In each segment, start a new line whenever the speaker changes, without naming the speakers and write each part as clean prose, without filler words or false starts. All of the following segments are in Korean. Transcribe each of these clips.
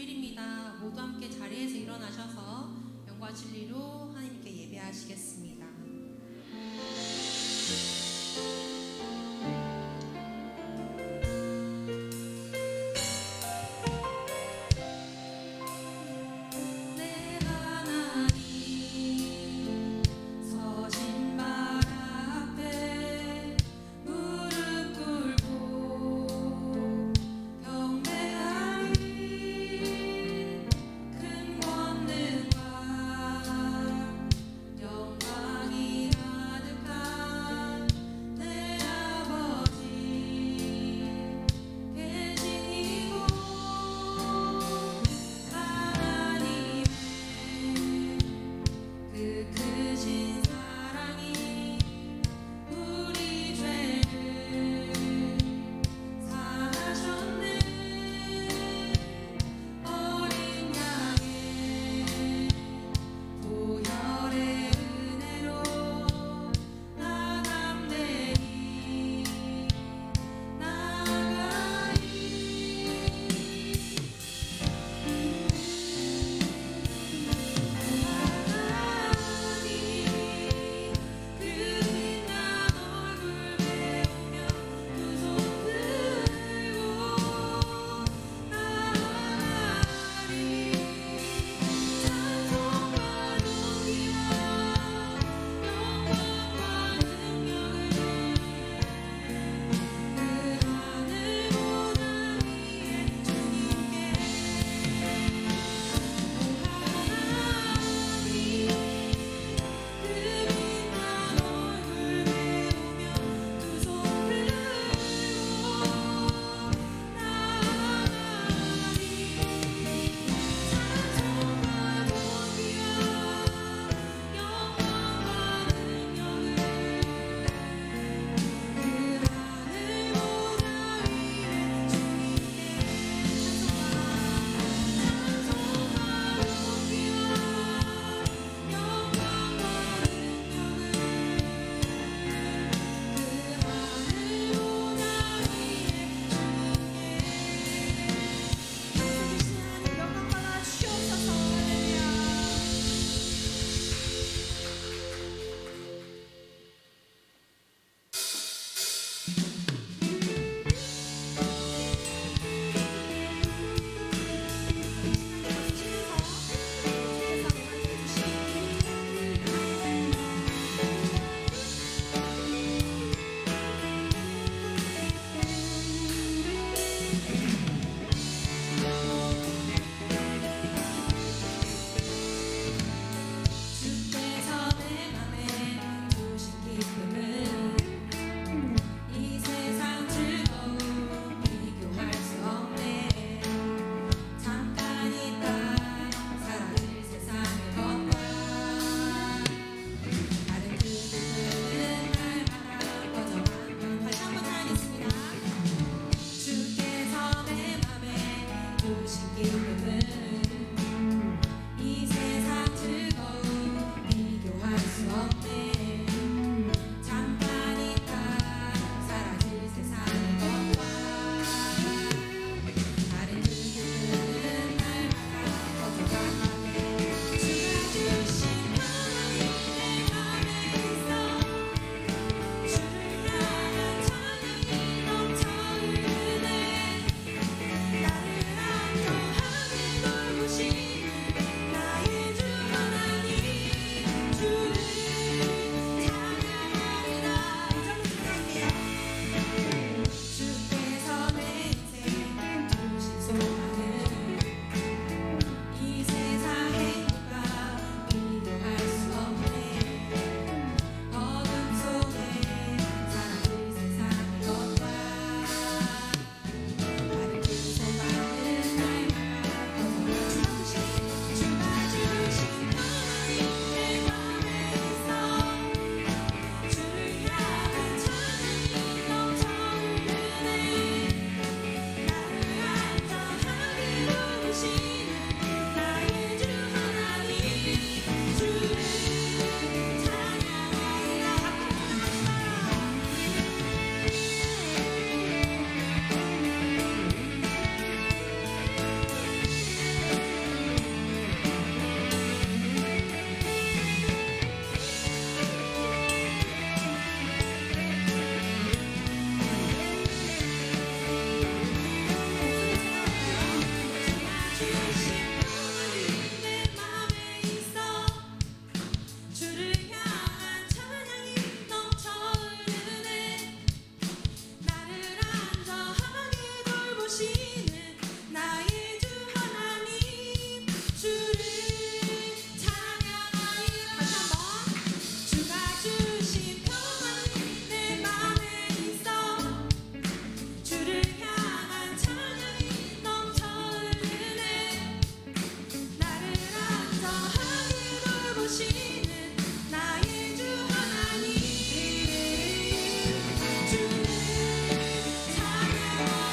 주일입니다. 모두 함께 자리에서 일어나셔서 영과 진리로 하나님께 예배하시겠습니다.
영광이 가득한
돌보시는 나의 주 하나님 주를 찬양하니 다시 한번 주가 주신 평안이 내 맘에 있어 주를 향한 찬양이 넘쳐 흐르네 나를 안전하게 돌보시는 나의 주 하나님 주를 찬양하니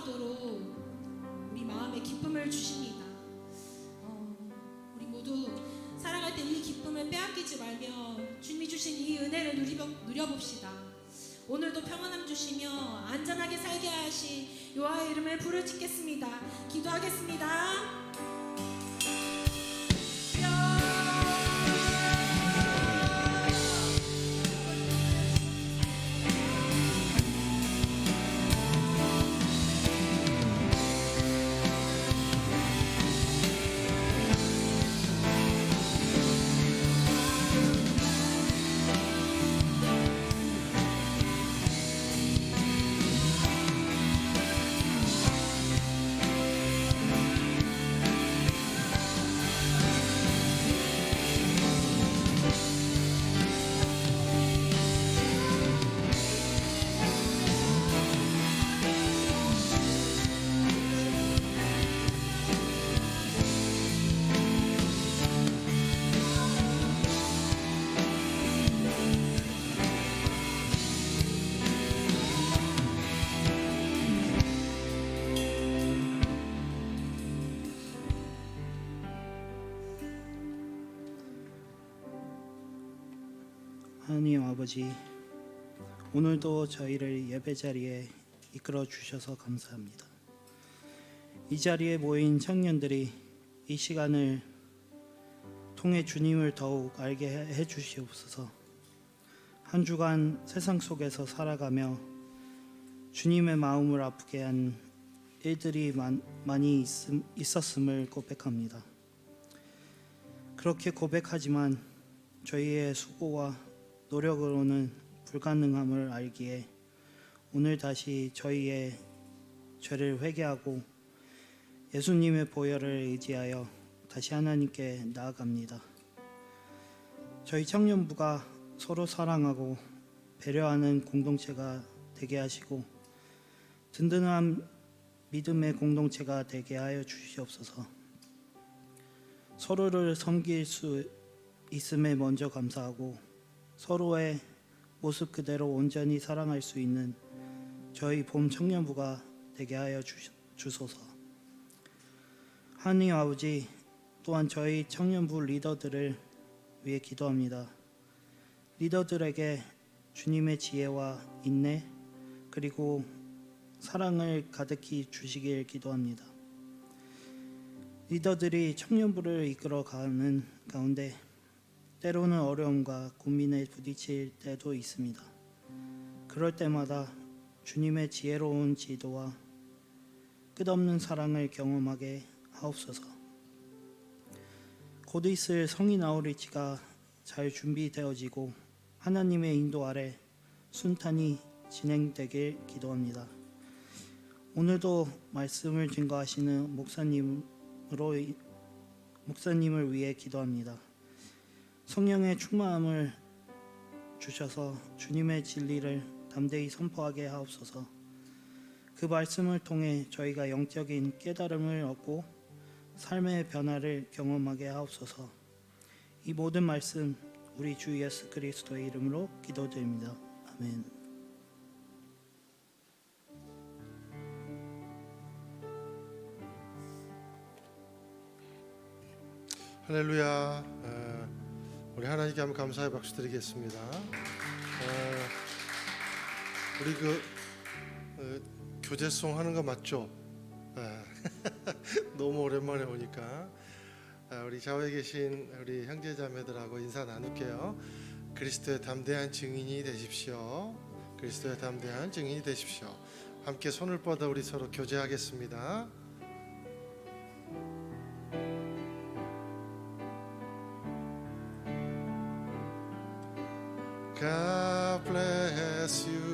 넘쳐나도록 우리 마음에 기쁨을 주십니다. 우리 모두 살아갈 때 이 기쁨을 빼앗기지 말며 주님이 주신 이 은혜를 누려봅시다. 오늘도 평안함 주시며 안전하게 살게 하신 여호와의 이름을 부르짖겠습니다. 기도하겠습니다.
하나님 아버지, 오늘도 저희를 예배 자리에 이끌어 주셔서 감사합니다. 이 자리에 모인 청년들이 이 시간을 통해 주님을 더욱 알게 해 주시옵소서. 한 주간 세상 속에서 살아가며 주님의 마음을 아프게 한 일들이 많이 있었음을 고백합니다. 그렇게 고백하지만 저희의 수고와 노력으로는 불가능함을 알기에 오늘 다시 저희의 죄를 회개하고 예수님의 보혈을 의지하여 다시 하나님께 나아갑니다. 저희 청년부가 서로 사랑하고 배려하는 공동체가 되게 하시고 든든한 믿음의 공동체가 되게 하여 주시옵소서. 서로를 섬길 수 있음에 먼저 감사하고 서로의 모습 그대로 온전히 사랑할 수 있는 저희 봄 청년부가 되게 하여 주소서. 하나님 아버지, 또한 저희 청년부 리더들을 위해 기도합니다. 리더들에게 주님의 지혜와 인내 그리고 사랑을 가득히 주시길 기도합니다. 리더들이 청년부를 이끌어가는 가운데 때로는 어려움과 고민에 부딪힐 때도 있습니다. 그럴 때마다 주님의 지혜로운 지도와 끝없는 사랑을 경험하게 하옵소서. 곧 있을 성인 아우리치가 잘 준비되어지고 하나님의 인도 아래 순탄히 진행되길 기도합니다. 오늘도 말씀을 증거하시는 목사님을 위해 기도합니다. 성령의 충만함을 주셔서 주님의 진리를 담대히 선포하게 하옵소서. 그 말씀을 통해 저희가 영적인 깨달음을 얻고 삶의 변화를 경험하게 하옵소서. 이 모든 말씀 우리 주 예수 그리스도의 이름으로 기도드립니다. 아멘.
할렐루야. 우리 하나님께 한번 감사의 박수 드리겠습니다. 우리 교제송 하는 거 맞죠? 너무 오랜만에 오니까 우리 좌우에 계신 우리 형제자매들하고 인사 나눌게요. 그리스도의 담대한 증인이 되십시오. 그리스도의 담대한 증인이 되십시오. 함께 손을 뻗어 우리 서로 교제하겠습니다. God bless you.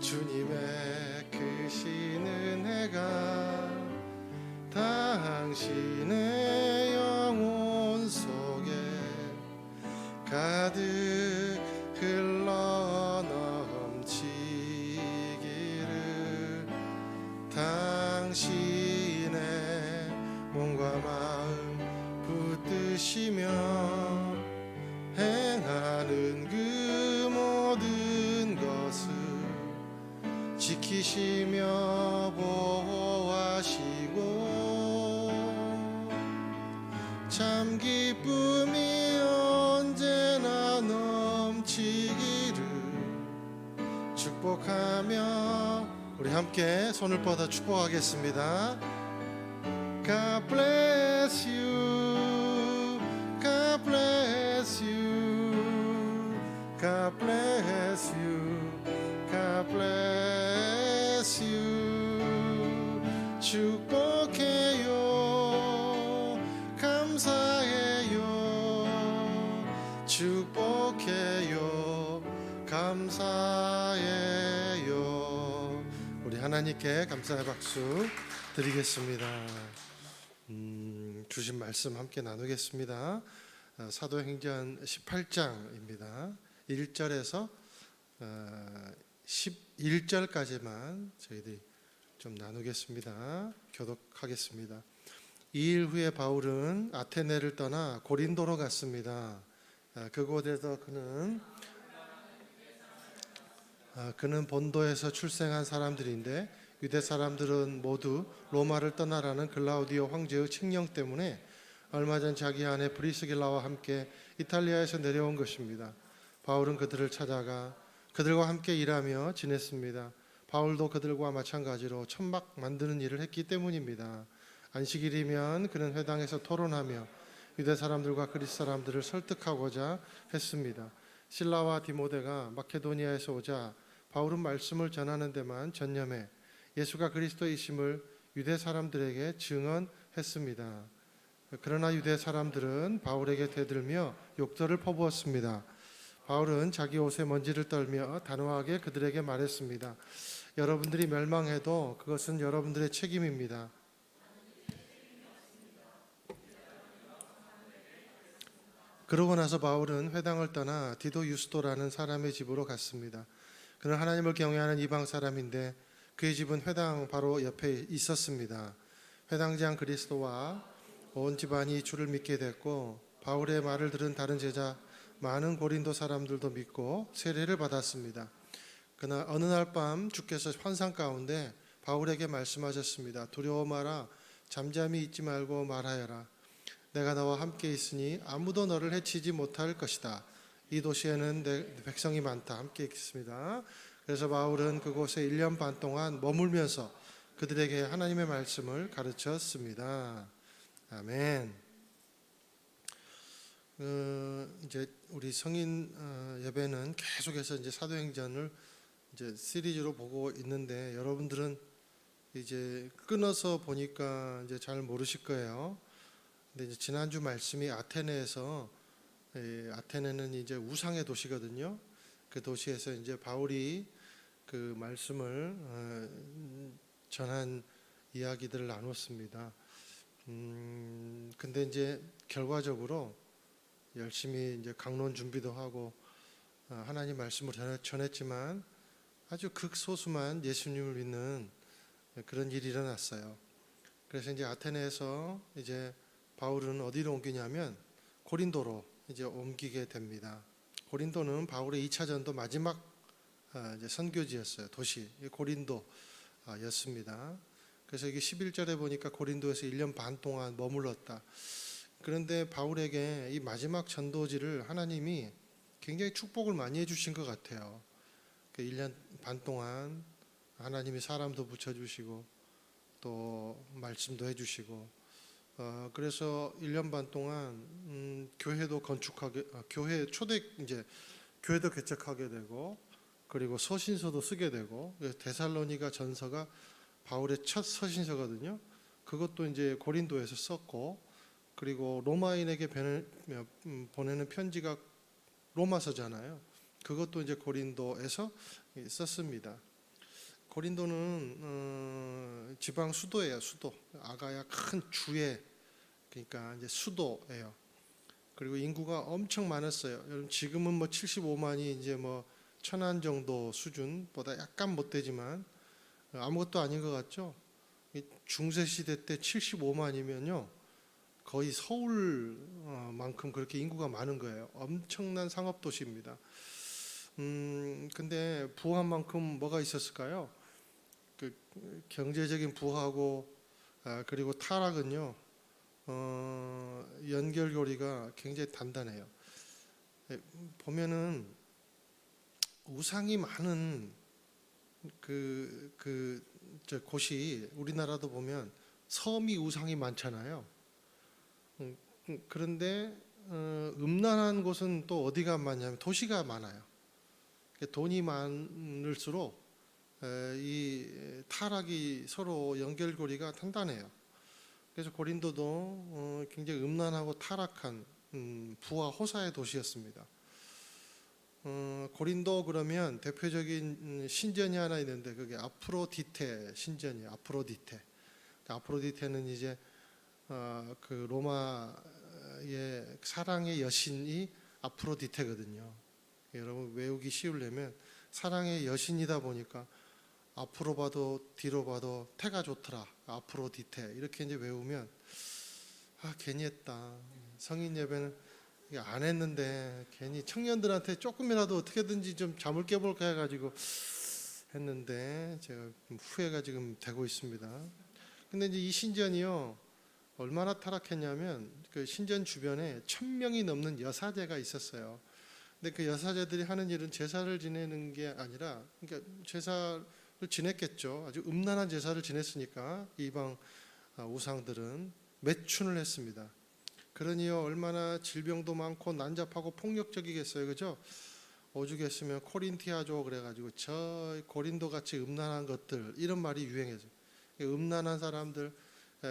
주님의 크신 은혜가 당신의 영혼 속에 가득 흘러 넘치기를 당신의 몸과 마음 붙드시며 행하는 그 모든 것을 지키시며 참 기쁨이 언제나 넘치기를 축복하며 우리 함께 손을 뻗어 축복하겠습니다. God bless you, God bless you, God bless you, God bless you. 축복해요, 감사해요, 축복해요, 감사해요. 우리 하나님께 감사의 박수 드리겠습니다. 주신 말씀 함께 나누겠습니다. 사도행전 18장입니다. 1절에서 11절까지만 저희들이 좀 나누겠습니다. 교독하겠습니다. 2일 후에 바울은 아테네를 떠나 고린도로 갔습니다. 그곳에서 그는 본도에서 출생한 사람들인데 유대 사람들은 모두 로마를 떠나라는 글라우디오 황제의 칙령 때문에 얼마 전 자기 아내 브리스길라와 함께 이탈리아에서 내려온 것입니다. 바울은 그들을 찾아가 그들과 함께 일하며 지냈습니다. 바울도 그들과 마찬가지로 천막 만드는 일을 했기 때문입니다. 안식일이면 그는 회당에서 토론하며 유대 사람들과 그리스 사람들을 설득하고자 했습니다. 실라와 디모데가 마케도니아에서 오자 바울은 말씀을 전하는 데만 전념해 예수가 그리스도이심을 유대 사람들에게 증언했습니다. 그러나 유대 사람들은 바울에게 대들며 욕설을 퍼부었습니다. 바울은 자기 옷에 먼지를 떨며 단호하게 그들에게 말했습니다. 여러분들이 멸망해도 그것은 여러분들의 책임입니다. 그러고 나서 바울은 회당을 떠나 디도 유스도라는 사람의 집으로 갔습니다. 그는 하나님을 경외하는 이방 사람인데 그의 집은 회당 바로 옆에 있었습니다. 회당장 그리스도와 온 집안이 주를 믿게 됐고 바울의 말을 들은 다른 제자 많은 고린도 사람들도 믿고 세례를 받았습니다. 그러나 어느 날 밤 주께서 환상 가운데 바울에게 말씀하셨습니다. 두려워 마라. 잠잠히 있지 말고 말하여라. 내가 너와 함께 있으니 아무도 너를 해치지 못할 것이다. 이 도시에는 내 백성이 많다. 함께 있겠습니다. 그래서 바울은 그곳에 1년 반 동안 머물면서 그들에게 하나님의 말씀을 가르쳤습니다. 아멘. 이제 우리 성인 예배는 계속해서 이제 사도행전을 이제 시리즈로 보고 있는데 여러분들은 이제 끊어서 보니까 이제 잘 모르실 거예요. 근데 이제 지난주 말씀이 아테네에서 아테네는 이제 우상의 도시거든요. 그 도시에서 이제 바울이 그 말씀을 전한 이야기들을 나눴습니다. 근데 이제 결과적으로 열심히 이제 강론 준비도 하고 하나님 말씀을 전했지만 아주 극소수만 예수님을 믿는 그런 일이 일어났어요. 그래서 이제 아테네에서 이제 바울은 어디로 옮기냐면 고린도로 이제 옮기게 됩니다. 고린도는 바울의 2차 전도 마지막 이제 선교지였어요. 도시 고린도였습니다. 그래서 이게 11절에 보니까 고린도에서 1년 반 동안 머물렀다. 그런데 바울에게 이 마지막 전도지를 하나님이 굉장히 축복을 많이 해주신 것 같아요. 1년 반 동안 하나님이 사람도 붙여주시고 또 말씀도 해주시고 그래서 1년 반 동안 교회도 건축하게 교회 초대 이제 교회도 개척하게 되고 그리고 서신서도 쓰게 되고 데살로니가 전서가 바울의 첫 서신서거든요. 그것도 이제 고린도에서 썼고 그리고 로마인에게 보내는 편지가 로마서잖아요. 그것도 이제 고린도에서 썼습니다. 고린도는 지방 수도예요. 수도 아가야 큰 주의 그러니까 이제 수도예요. 그리고 인구가 엄청 많았어요. 여러분 지금은 뭐 75만이 이제 뭐 천안 정도 수준보다 약간 못 되지만 아무것도 아닌 것 같죠. 중세 시대 때 75만이면요 거의 서울만큼 그렇게 인구가 많은 거예요. 엄청난 상업 도시입니다. 근데 부한 만큼 뭐가 있었을까요? 그 경제적인 부하고 그리고 타락은요 연결고리가 굉장히 단단해요. 보면은 우상이 많은 저 곳이 우리나라도 보면 섬이 우상이 많잖아요. 그런데 음란한 곳은 또 어디가 많냐면 도시가 많아요. 돈이 많을수록 이 타락이 서로 연결고리가 단단해요. 그래서 고린도도 굉장히 음란하고 타락한 부와 호사의 도시였습니다. 고린도 그러면 대표적인 신전이 하나 있는데 그게 아프로디테 신전이에요. 아프로디테. 아프로디테는 이제 그 로마의 사랑의 여신이 아프로디테거든요. 여러분 외우기 쉬우려면 사랑의 여신이다 보니까 앞으로 봐도 뒤로 봐도 태가 좋더라. 아프로디테 이렇게 이제 외우면 괜히 했다. 성인 예배는 안 했는데 괜히 청년들한테 조금이라도 어떻게든지 좀 잠을 깨볼까 해가지고 했는데 제가 후회가 지금 되고 있습니다. 근데 이제 이 신전이요 얼마나 타락했냐면 그 신전 주변에 1000명이 넘는 여사제가 있었어요. 근데 그 여사제들이 하는 일은 제사를 지내는 게 아니라 그러니까 제사를 지냈겠죠. 아주 음란한 제사를 지냈으니까 이방 우상들은 매춘을 했습니다. 그러니요 얼마나 질병도 많고 난잡하고 폭력적이겠어요, 그죠? 오죽했으면 코린티아죠 그래가지고 저 고린도 같이 음란한 것들 이런 말이 유행해서 음란한 사람들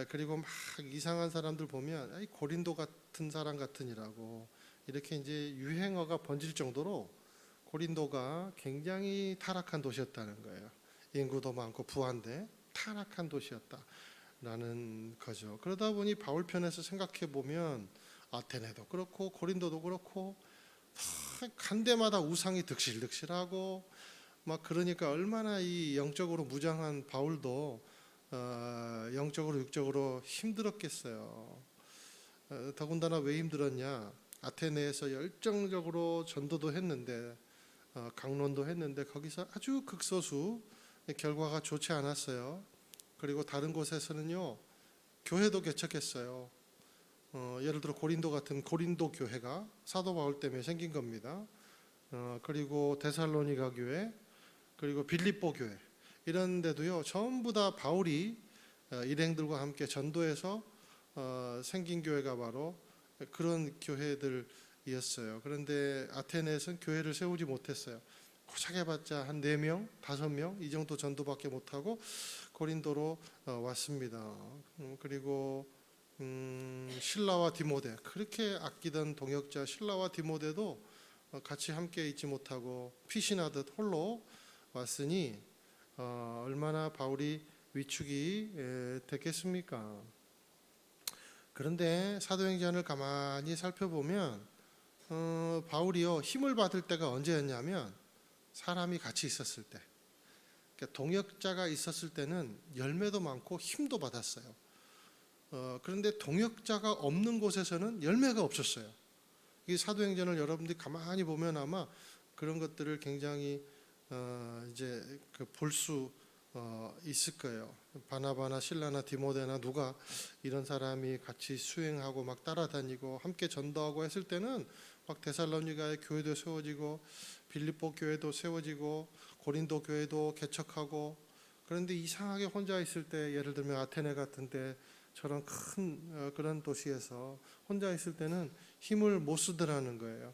그리고 막 이상한 사람들 보면 고린도 같은 사람 같으니라고 이렇게 이제 유행어가 번질 정도로 고린도가 굉장히 타락한 도시였다는 거예요. 인구도 많고 부한데 타락한 도시였다라는 거죠. 그러다 보니 바울 편에서 생각해 보면 아테네도 그렇고 고린도도 그렇고 간 데마다 우상이 득실득실하고 막 그러니까 얼마나 이 영적으로 무장한 바울도 영적으로 육적으로 힘들었겠어요. 더군다나 왜 힘들었냐? 아테네에서 열정적으로 전도도 했는데 강론도 했는데 거기서 아주 극소수 결과가 좋지 않았어요. 그리고 다른 곳에서는요 교회도 개척했어요. 예를 들어 고린도 같은 고린도 교회가 사도 바울 때문에 생긴 겁니다. 그리고 데살로니가 교회, 그리고 빌립보 교회 이런 데도요 전부 다 바울이 일행들과 함께 전도해서 생긴 교회가 바로 그런 교회들이었어요. 그런데 아테네에서는 교회를 세우지 못했어요. 고작 해봤자 한 4명, 5명 이 정도 전도밖에 못하고 고린도로 왔습니다. 그리고 실라와 디모데 그렇게 아끼던 동역자 실라와 디모데도 같이 함께 있지 못하고 피신하듯 홀로 왔으니 얼마나 바울이 위축이 됐겠습니까? 그런데 사도행전을 가만히 살펴보면 바울이요 힘을 받을 때가 언제였냐면 사람이 같이 있었을 때, 그러니까 동역자가 있었을 때는 열매도 많고 힘도 받았어요. 그런데 동역자가 없는 곳에서는 열매가 없었어요. 이 사도행전을 여러분들이 가만히 보면 아마 그런 것들을 굉장히 이제 볼 수 있을 거예요. 바나바나 실라나 디모데나 누가 이런 사람이 같이 수행하고 막 따라다니고 함께 전도하고 했을 때는 막 데살로니가의 교회도 세워지고 빌립보 교회도 세워지고 고린도 교회도 개척하고 그런데 이상하게 혼자 있을 때 예를 들면 아테네 같은 데처럼 큰 그런 도시에서 혼자 있을 때는 힘을 못 쓰더라는 거예요.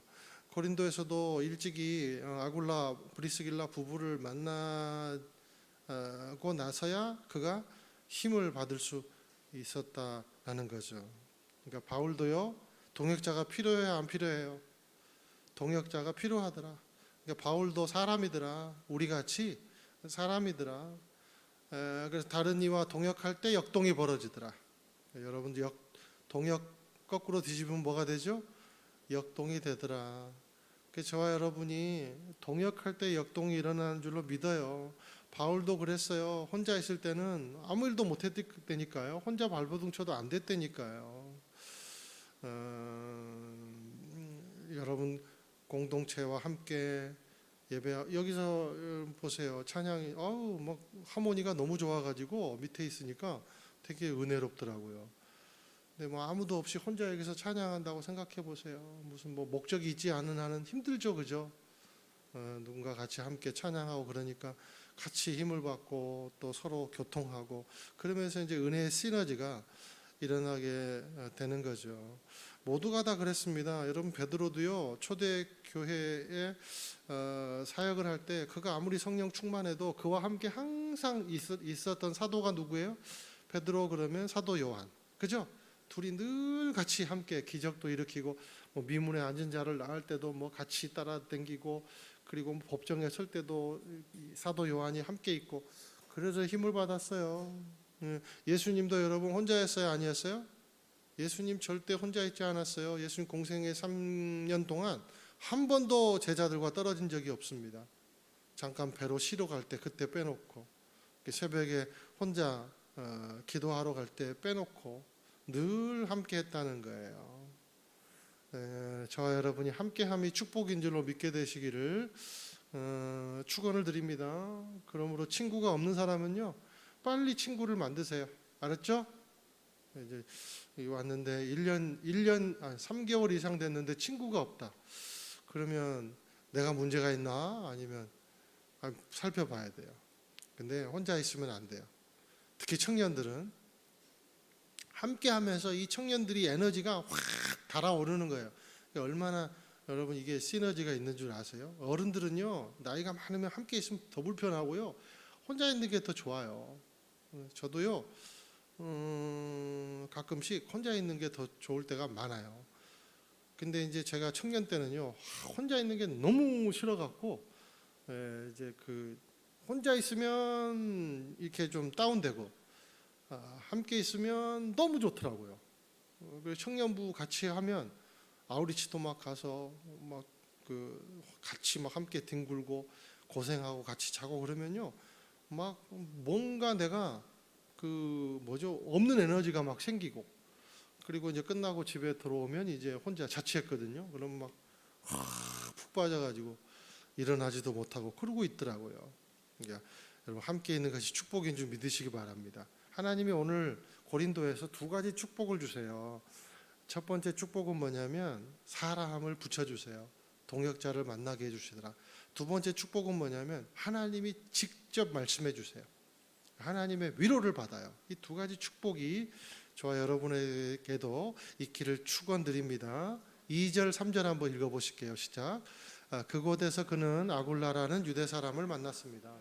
고린도에서도 일찍이 아굴라 브리스길라 부부를 만나고 나서야 그가 힘을 받을 수 있었다라는 거죠. 그러니까 바울도요 동역자가 필요해요 안 필요해요? 동역자가 필요하더라. 그러니까 바울도 사람이더라. 우리 같이 사람이더라. 그래서 다른 이와 동역할 때 역동이 벌어지더라. 여러분들 동역 거꾸로 뒤집으면 뭐가 되죠? 역동이 되더라. 그래서 저와 여러분이 동역할 때 역동이 일어나는 줄로 믿어요. 바울도 그랬어요. 혼자 있을 때는 아무 일도 못 했다니까요. 혼자 발버둥 쳐도 안 됐다니까요. 여러분 공동체와 함께 예배 여기서 보세요. 찬양이 막 하모니가 너무 좋아가지고 밑에 있으니까 되게 은혜롭더라고요. 근데 뭐 아무도 없이 혼자 여기서 찬양한다고 생각해 보세요. 무슨 뭐 목적이 있지 않은 한은 힘들죠, 그죠? 누군가 같이 함께 찬양하고 그러니까 같이 힘을 받고 또 서로 교통하고 그러면서 이제 은혜의 시너지가 일어나게 되는 거죠. 모두가 다 그랬습니다. 여러분 베드로도요 초대 교회에 사역을 할 때 그가 아무리 성령 충만해도 그와 함께 항상 있었던 사도가 누구예요? 베드로 그러면 사도 요한, 그죠? 둘이 늘 같이 함께 기적도 일으키고 뭐 미문에 앉은 자를 낳을 때도 뭐 같이 따라다니고 그리고 법정에 설 때도 사도 요한이 함께 있고 그래서 힘을 받았어요. 예수님도 여러분 혼자였어요, 아니었어요? 예수님 절대 혼자 있지 않았어요. 예수님 공생의 3년 동안 한 번도 제자들과 떨어진 적이 없습니다. 잠깐 배로 쉬러 갈 때 그때 빼놓고 새벽에 혼자 기도하러 갈 때 빼놓고 늘 함께 했다는 거예요. 저와 여러분이 함께함이 축복인 줄로 믿게 되시기를 축원을 드립니다. 그러므로 친구가 없는 사람은요 빨리 친구를 만드세요. 알았죠? 이제 왔는데 3개월 이상 됐는데 친구가 없다. 그러면 내가 문제가 있나? 아니면 살펴봐야 돼요. 근데 혼자 있으면 안 돼요. 특히 청년들은 함께 하면서 이 청년들이 에너지가 확 달아오르는 거예요. 얼마나 여러분 이게 시너지가 있는 줄 아세요? 어른들은요 나이가 많으면 함께 있으면 더 불편하고요 혼자 있는 게 더 좋아요. 저도요 가끔씩 혼자 있는 게 더 좋을 때가 많아요. 근데 이제 제가 청년 때는요 혼자 있는 게 너무 싫어갖고 이제 그 혼자 있으면 이렇게 좀 다운되고 함께 있으면 너무 좋더라고요. 그래서 청년부 같이 하면 아우리치도 막 가서 막 같이 막 함께 뒹굴고 고생하고 같이 자고 그러면요 막 뭔가 내가 없는 에너지가 막 생기고 그리고 이제 끝나고 집에 들어오면 이제 혼자 자취했거든요. 그럼 막 푹 빠져가지고 일어나지도 못하고 그러고 있더라고요. 그러니까 여러분 함께 있는 것이 축복인 줄 믿으시기 바랍니다. 하나님이 오늘 고린도에서 2가지 축복을 주세요. 첫 번째 축복은 뭐냐면 사람을 붙여주세요. 동역자를 만나게 해주시더라. 두 번째 축복은 뭐냐면 하나님이 직접 말씀해 주세요. 하나님의 위로를 받아요. 이 2가지 축복이 저와 여러분에게도 있기를 축원드립니다. 2절 3절 한번 읽어보실게요. 시작. 그곳에서 그는 아굴라라는 유대 사람을 만났습니다.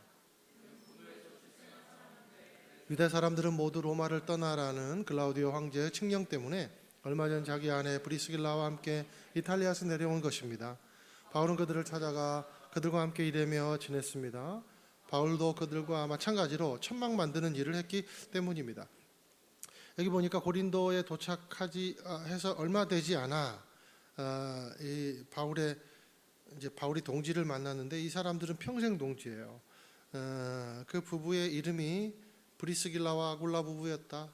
유대 사람들은 모두 로마를 떠나라는 글라우디오 황제의 칙령 때문에 얼마 전 자기 아내 브리스길라와 함께 이탈리아에서 내려온 것입니다. 바울은 그들을 찾아가 그들과 함께 일하며 지냈습니다. 바울도 그들과 마찬가지로 천막 만드는 일을 했기 때문입니다. 여기 보니까 고린도에 도착하지 해서 얼마 되지 않아 이 바울이 동지를 만났는데 이 사람들은 평생 동지예요. 그 부부의 이름이 브리스길라와 아굴라 부부였다.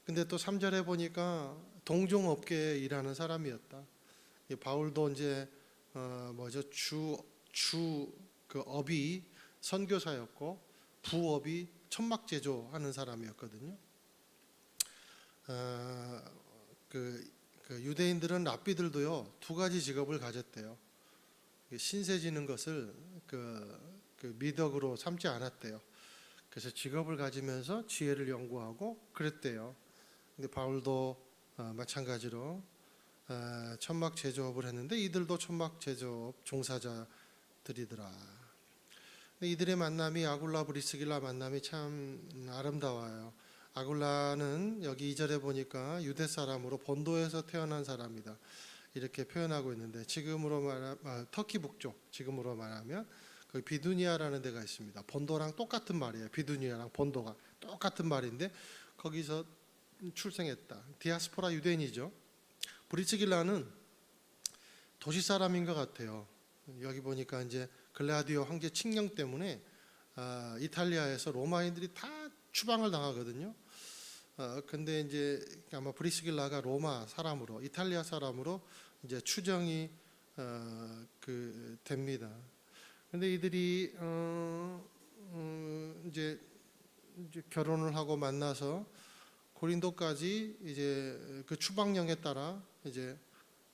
근데 또 3절에 보니까 동종업계에 일하는 사람이었다. 바울도 이제 그 업이 선교사였고 부업이 천막 제조하는 사람이었거든요. 그 유대인들은 랍비들도요 2가지 직업을 가졌대요. 신세 지는 것을 그 미덕으로 삼지 않았대요. 그래서 직업을 가지면서 지혜를 연구하고 그랬대요. 근데 바울도 마찬가지로 천막 제조업을 했는데 이들도 천막 제조업 종사자들이더라. 근데 이들의 만남이 아굴라 브리스길라 만남이 참 아름다워요. 아굴라는 여기 2절에 보니까 유대 사람으로 본도에서 태어난 사람이다. 이렇게 표현하고 있는데 지금으로 말하면 터키 북쪽 지금으로 말하면 거기 비두니아라는 데가 있습니다. 본도랑 똑같은 말이에요. 비두니아랑 본도가 똑같은 말인데 거기서 출생했다. 디아스포라 유대인이죠. 브리스길라는 도시 사람인 것 같아요. 여기 보니까 이제 글라디오 황제 칙령 때문에 이탈리아에서 로마인들이 다 추방을 당하거든요. 근데 이제 아마 브리스길라가 로마 사람으로 이탈리아 사람으로 이제 추정이 됩니다. 근데 이들이 이제 결혼을 하고 만나서 고린도까지 이제 그 추방령에 따라 이제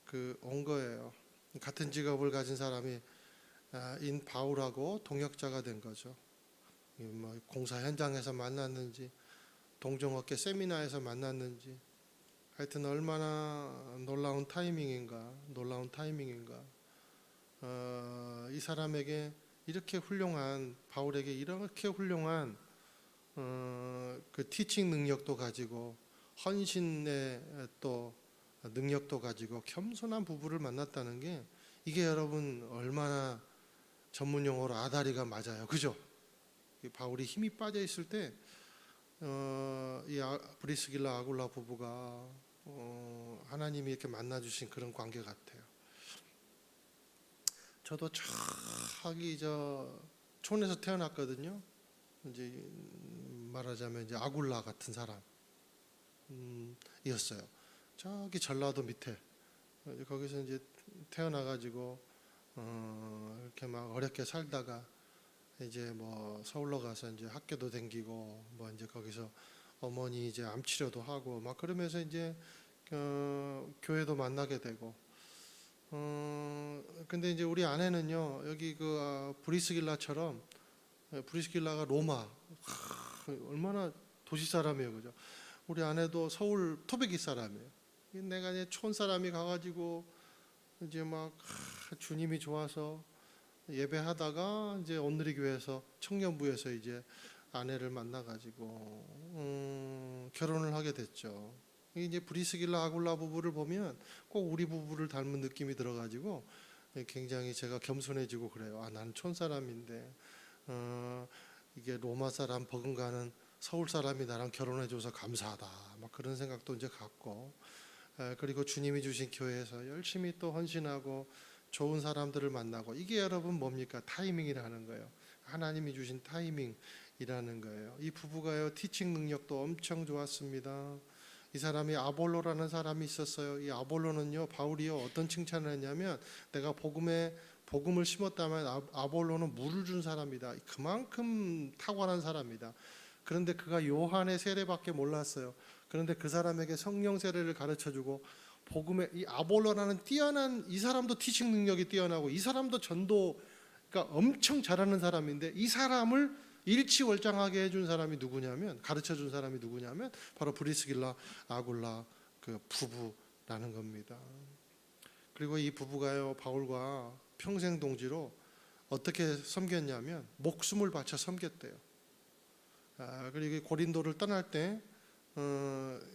그 온 거예요. 같은 직업을 가진 사람이 인 바울하고 동역자가 된 거죠. 뭐 공사 현장에서 만났는지 동종업계 세미나에서 만났는지 하여튼 얼마나 놀라운 타이밍인가. 이 사람에게 이렇게 훌륭한, 바울에게 이렇게 훌륭한 그 티칭 능력도 가지고 헌신의 또 능력도 가지고 겸손한 부부를 만났다는 게, 이게 여러분 얼마나 전문 용어로 아다리가 맞아요, 그죠? 바울이 힘이 빠져 있을 때 이 브리스길라 아굴라 부부가 하나님이 이렇게 만나 주신 그런 관계 같아요. 저도 저기 촌에서 태어났거든요. 이제 말하자면 이제 아굴라 같은 사람이었어요. 저기 전라도 밑에 거기서 이제 태어나가지고 이렇게 막 어렵게 살다가 이제 뭐 서울로 가서 이제 학교도 다니고 뭐 이제 거기서 어머니 이제 암 치료도 하고 막 그러면서 이제 교회도 만나게 되고. 근데 이제 우리 아내는요, 여기 그 브리스길라처럼, 브리스길라가 로마, 얼마나 도시 사람이에요, 그죠? 우리 아내도 서울 토백이 사람이에요. 내가 이제 촌 사람이 가가지고 이제 막 주님이 좋아서 예배하다가 이제 온누리 교회에서 청년부에서 이제 아내를 만나가지고 결혼을 하게 됐죠. 이제 브리스길라 아굴라 부부를 보면 꼭 우리 부부를 닮은 느낌이 들어가지고 굉장히 제가 겸손해지고 그래요. 난 촌 사람인데 이게 로마 사람 버금가는 서울 사람이 나랑 결혼해줘서 감사하다. 막 그런 생각도 이제 갖고, 그리고 주님이 주신 교회에서 열심히 또 헌신하고 좋은 사람들을 만나고, 이게 여러분 뭡니까? 타이밍이라는 거예요. 하나님이 주신 타이밍이라는 거예요. 이 부부가요, 티칭 능력도 엄청 좋았습니다. 이 사람이 아볼로라는 사람이 있었어요. 이 아볼로는요, 바울이요 어떤 칭찬을 했냐면, 내가 복음을 심었다면 아볼로는 물을 준 사람이다. 그만큼 탁월한 사람이다. 그런데 그가 요한의 세례밖에 몰랐어요. 그런데 그 사람에게 성령 세례를 가르쳐주고, 복음의 이 아볼로라는 뛰어난, 이 사람도 티칭 능력이 뛰어나고 이 사람도 전도, 그러니까 엄청 잘하는 사람인데, 이 사람을 일치월장하게 해준 사람이 누구냐면, 가르쳐준 사람이 누구냐면 바로 브리스길라 아굴라 그 부부라는 겁니다. 그리고 이 부부가요, 바울과 평생 동지로 어떻게 섬겼냐면 목숨을 바쳐 섬겼대요. 그리고 고린도를 떠날 때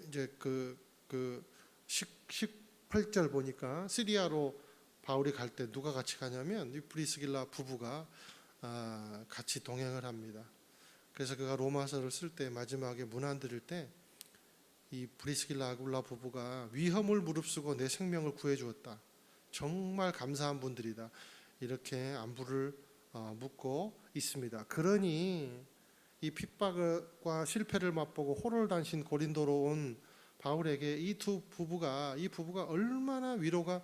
이제 그 18절 보니까 시리아로 바울이 갈 때 누가 같이 가냐면 이 브리스길라 부부가 같이 동행을 합니다. 그래서 그가 로마서를 쓸 때 마지막에 문안 드릴 때 이 브리스길라 아굴라 부부가 위험을 무릅쓰고 내 생명을 구해 주었다. 정말 감사한 분들이다. 이렇게 안부를 묻고 있습니다. 그러니 이 핍박과 실패를 맛보고 호를 단신 고린도로 온 바울에게 이 부부가 얼마나 위로가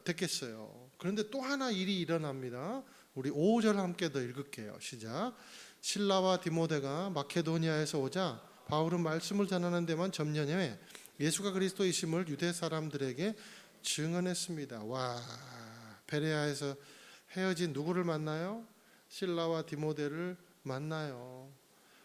됐겠어요. 그런데 또 하나 일이 일어납니다. 우리 5절 함께 더 읽을게요. 시작. 실라와 디모데가 마케도니아에서 오자 바울은 말씀을 전하는 데만 전념해 예수가 그리스도이심을 유대 사람들에게 증언했습니다. 와, 베레아에서 헤어진 누구를 만나요? 실라와 디모데를 만나요.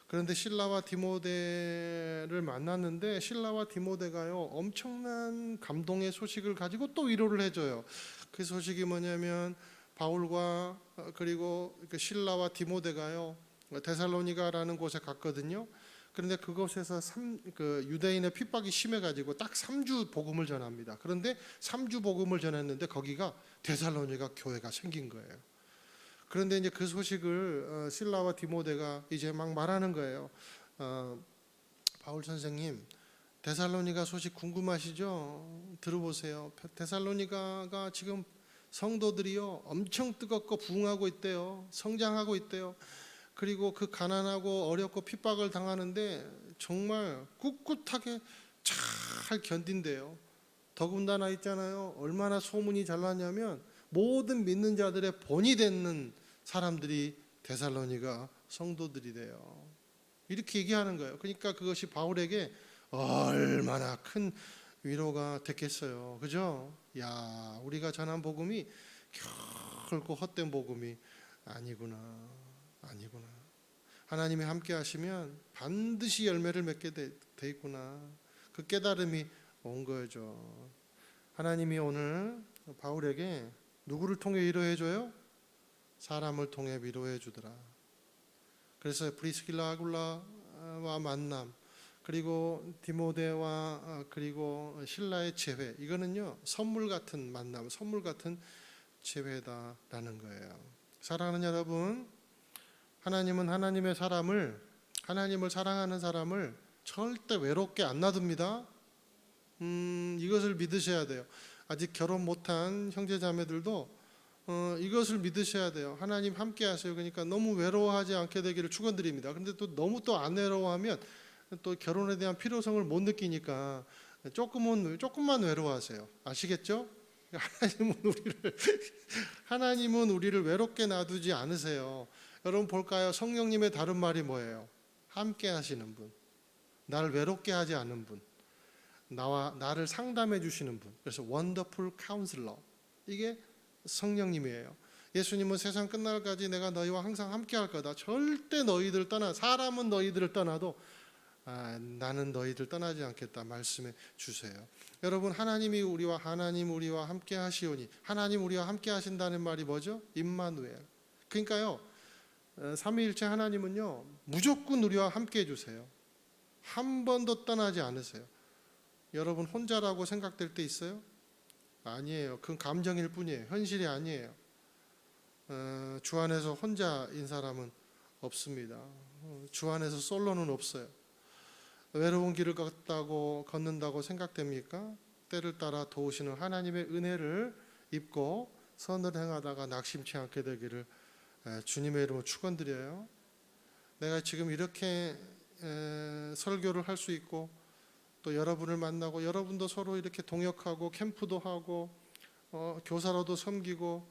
그런데 실라와 디모데를 만났는데 실라와 디모데가요, 엄청난 감동의 소식을 가지고 또 위로를 해줘요. 그 소식이 뭐냐면 바울과 그리고 실라와 디모데가요, 데살로니가라는 곳에 갔거든요. 그런데 그곳에서 유대인의 핍박이 심해가지고 딱 3주 복음을 전합니다. 그런데 3주 복음을 전했는데 거기가 데살로니가 교회가 생긴 거예요. 그런데 이제 그 소식을 실라와 디모데가 이제 막 말하는 거예요. 바울 선생님, 데살로니가 소식 궁금하시죠? 들어보세요. 데살로니가가 지금 성도들이요 엄청 뜨겁고 부흥하고 있대요. 성장하고 있대요. 그리고 그 가난하고 어렵고 핍박을 당하는데 정말 꿋꿋하게 잘 견딘대요. 더군다나 있잖아요, 얼마나 소문이 잘 나냐면 모든 믿는 자들의 본이 되는 사람들이 데살로니가 성도들이래요. 이렇게 얘기하는 거예요. 그러니까 그것이 바울에게 얼마나 큰 위로가 됐겠어요. 그죠? 야, 우리가 전한 복음이 결코 헛된 복음이 아니구나. 하나님이 함께 하시면 반드시 열매를 맺게 돼 있구나. 그 깨달음이 온 거죠. 하나님이 오늘 바울에게 누구를 통해 위로해 줘요? 사람을 통해 위로해 주더라. 그래서 프리스길라 아굴라와 만남, 그리고 디모데와 그리고 신라의 재회, 이거는요 선물 같은 만남, 선물 같은 재회다라는 거예요. 사랑하는 여러분, 하나님은 하나님의 사람을, 하나님을 사랑하는 사람을 절대 외롭게 안 놔둡니다. 이것을 믿으셔야 돼요. 아직 결혼 못한 형제자매들도 이것을 믿으셔야 돼요. 하나님 함께 하세요. 그러니까 너무 외로워하지 않게 되기를 축원드립니다. 그런데 또 너무 또 안 외로워하면 또 결혼에 대한 필요성을 못 느끼니까 조금만 외로워하세요. 아시겠죠? 하나님은 우리를 외롭게 놔두지 않으세요. 여러분 볼까요? 성령님의 다른 말이 뭐예요? 함께 하시는 분, 나를 외롭게 하지 않는 분, 나를 상담해 주시는 분. 그래서 원더풀 카운슬러, 이게 성령님이에요. 예수님은 세상 끝날까지 내가 너희와 항상 함께 할 거다. 절대 너희들 사람은 너희들을 떠나도 나는 너희들 떠나지 않겠다 말씀해 주세요. 여러분, 하나님 우리와 함께 하시오니, 하나님 우리와 함께 하신다는 말이 뭐죠? 임마누엘. 그러니까요, 삼위일체 하나님은요 무조건 우리와 함께 해주세요. 한 번도 떠나지 않으세요. 여러분 혼자라고 생각될 때 있어요? 아니에요. 그건 감정일 뿐이에요. 현실이 아니에요. 주 안에서 혼자인 사람은 없습니다. 주 안에서 솔로는 없어요. 외로운 길을 걷는다고 생각됩니까? 때를 따라 도우시는 하나님의 은혜를 입고 선을 행하다가 낙심치 않게 되기를 주님의 이름으로 축원드려요. 내가 지금 이렇게 설교를 할 수 있고 또 여러분을 만나고 여러분도 서로 이렇게 동역하고 캠프도 하고 교사로도 섬기고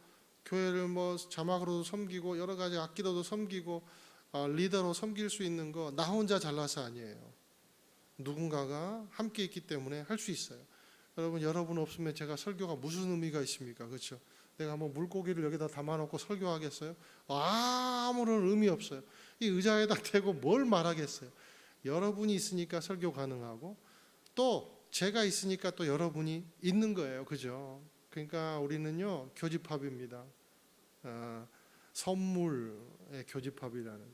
교회를 자막으로도 섬기고 여러 가지 악기로도 섬기고 리더로 섬길 수 있는 거 나 혼자 잘나서 아니에요. 누군가가 함께 있기 때문에 할 수 있어요. 여러분 없으면 제가 설교가 무슨 의미가 있습니까? 그렇죠? 내가 물고기를 여기다 담아놓고 설교하겠어요? 아무런 의미 없어요. 이 의자에다 대고 뭘 말하겠어요? 여러분이 있으니까 설교 가능하고 또 제가 있으니까 또 여러분이 있는 거예요. 그죠? 그러니까 우리는요 교집합입니다. 선물의 교집합이라는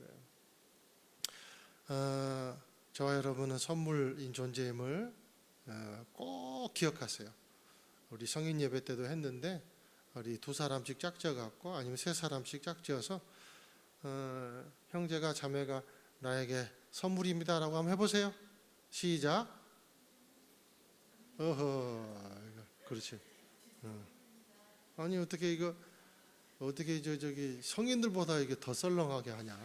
거예요. 저와 여러분은 선물인 존재임을 꼭 기억하세요. 우리 성인 예배 때도 했는데 우리 2사람씩 짝지어 갖고 아니면 3사람씩 짝지어서 형제가 자매가 나에게 선물입니다라고 한번 해보세요. 시작. 그렇지. 아니 어떻게 저기 성인들보다 이게 더 썰렁하게 하냐?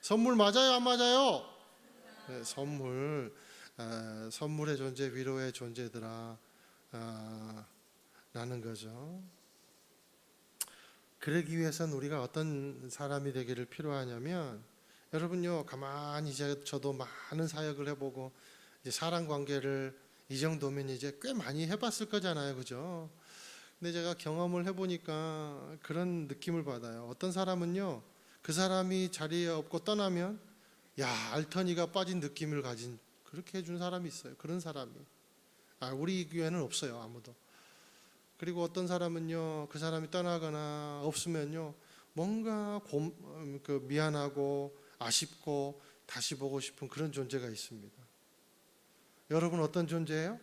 선물 맞아요, 안 맞아요? 네, 선물의 존재, 위로의 존재들아 라는 거죠. 그러기 위해서는 우리가 어떤 사람이 되기를 필요하냐면 여러분요 가만히 저도 많은 사역을 해보고 이제 사람 관계를 이 정도면 이제 꽤 많이 해봤을 거잖아요, 그죠? 근데 제가 경험을 해보니까 그런 느낌을 받아요. 어떤 사람은요 그 사람이 자리에 없고 떠나면 알터니가 빠진 느낌을 가진 그렇게 해준 사람이 있어요. 그런 사람이 우리 교회는 없어요, 아무도. 그리고 어떤 사람은요 그 사람이 떠나거나 없으면요 뭔가 미안하고 아쉽고 다시 보고 싶은 그런 존재가 있습니다. 여러분 어떤 존재예요?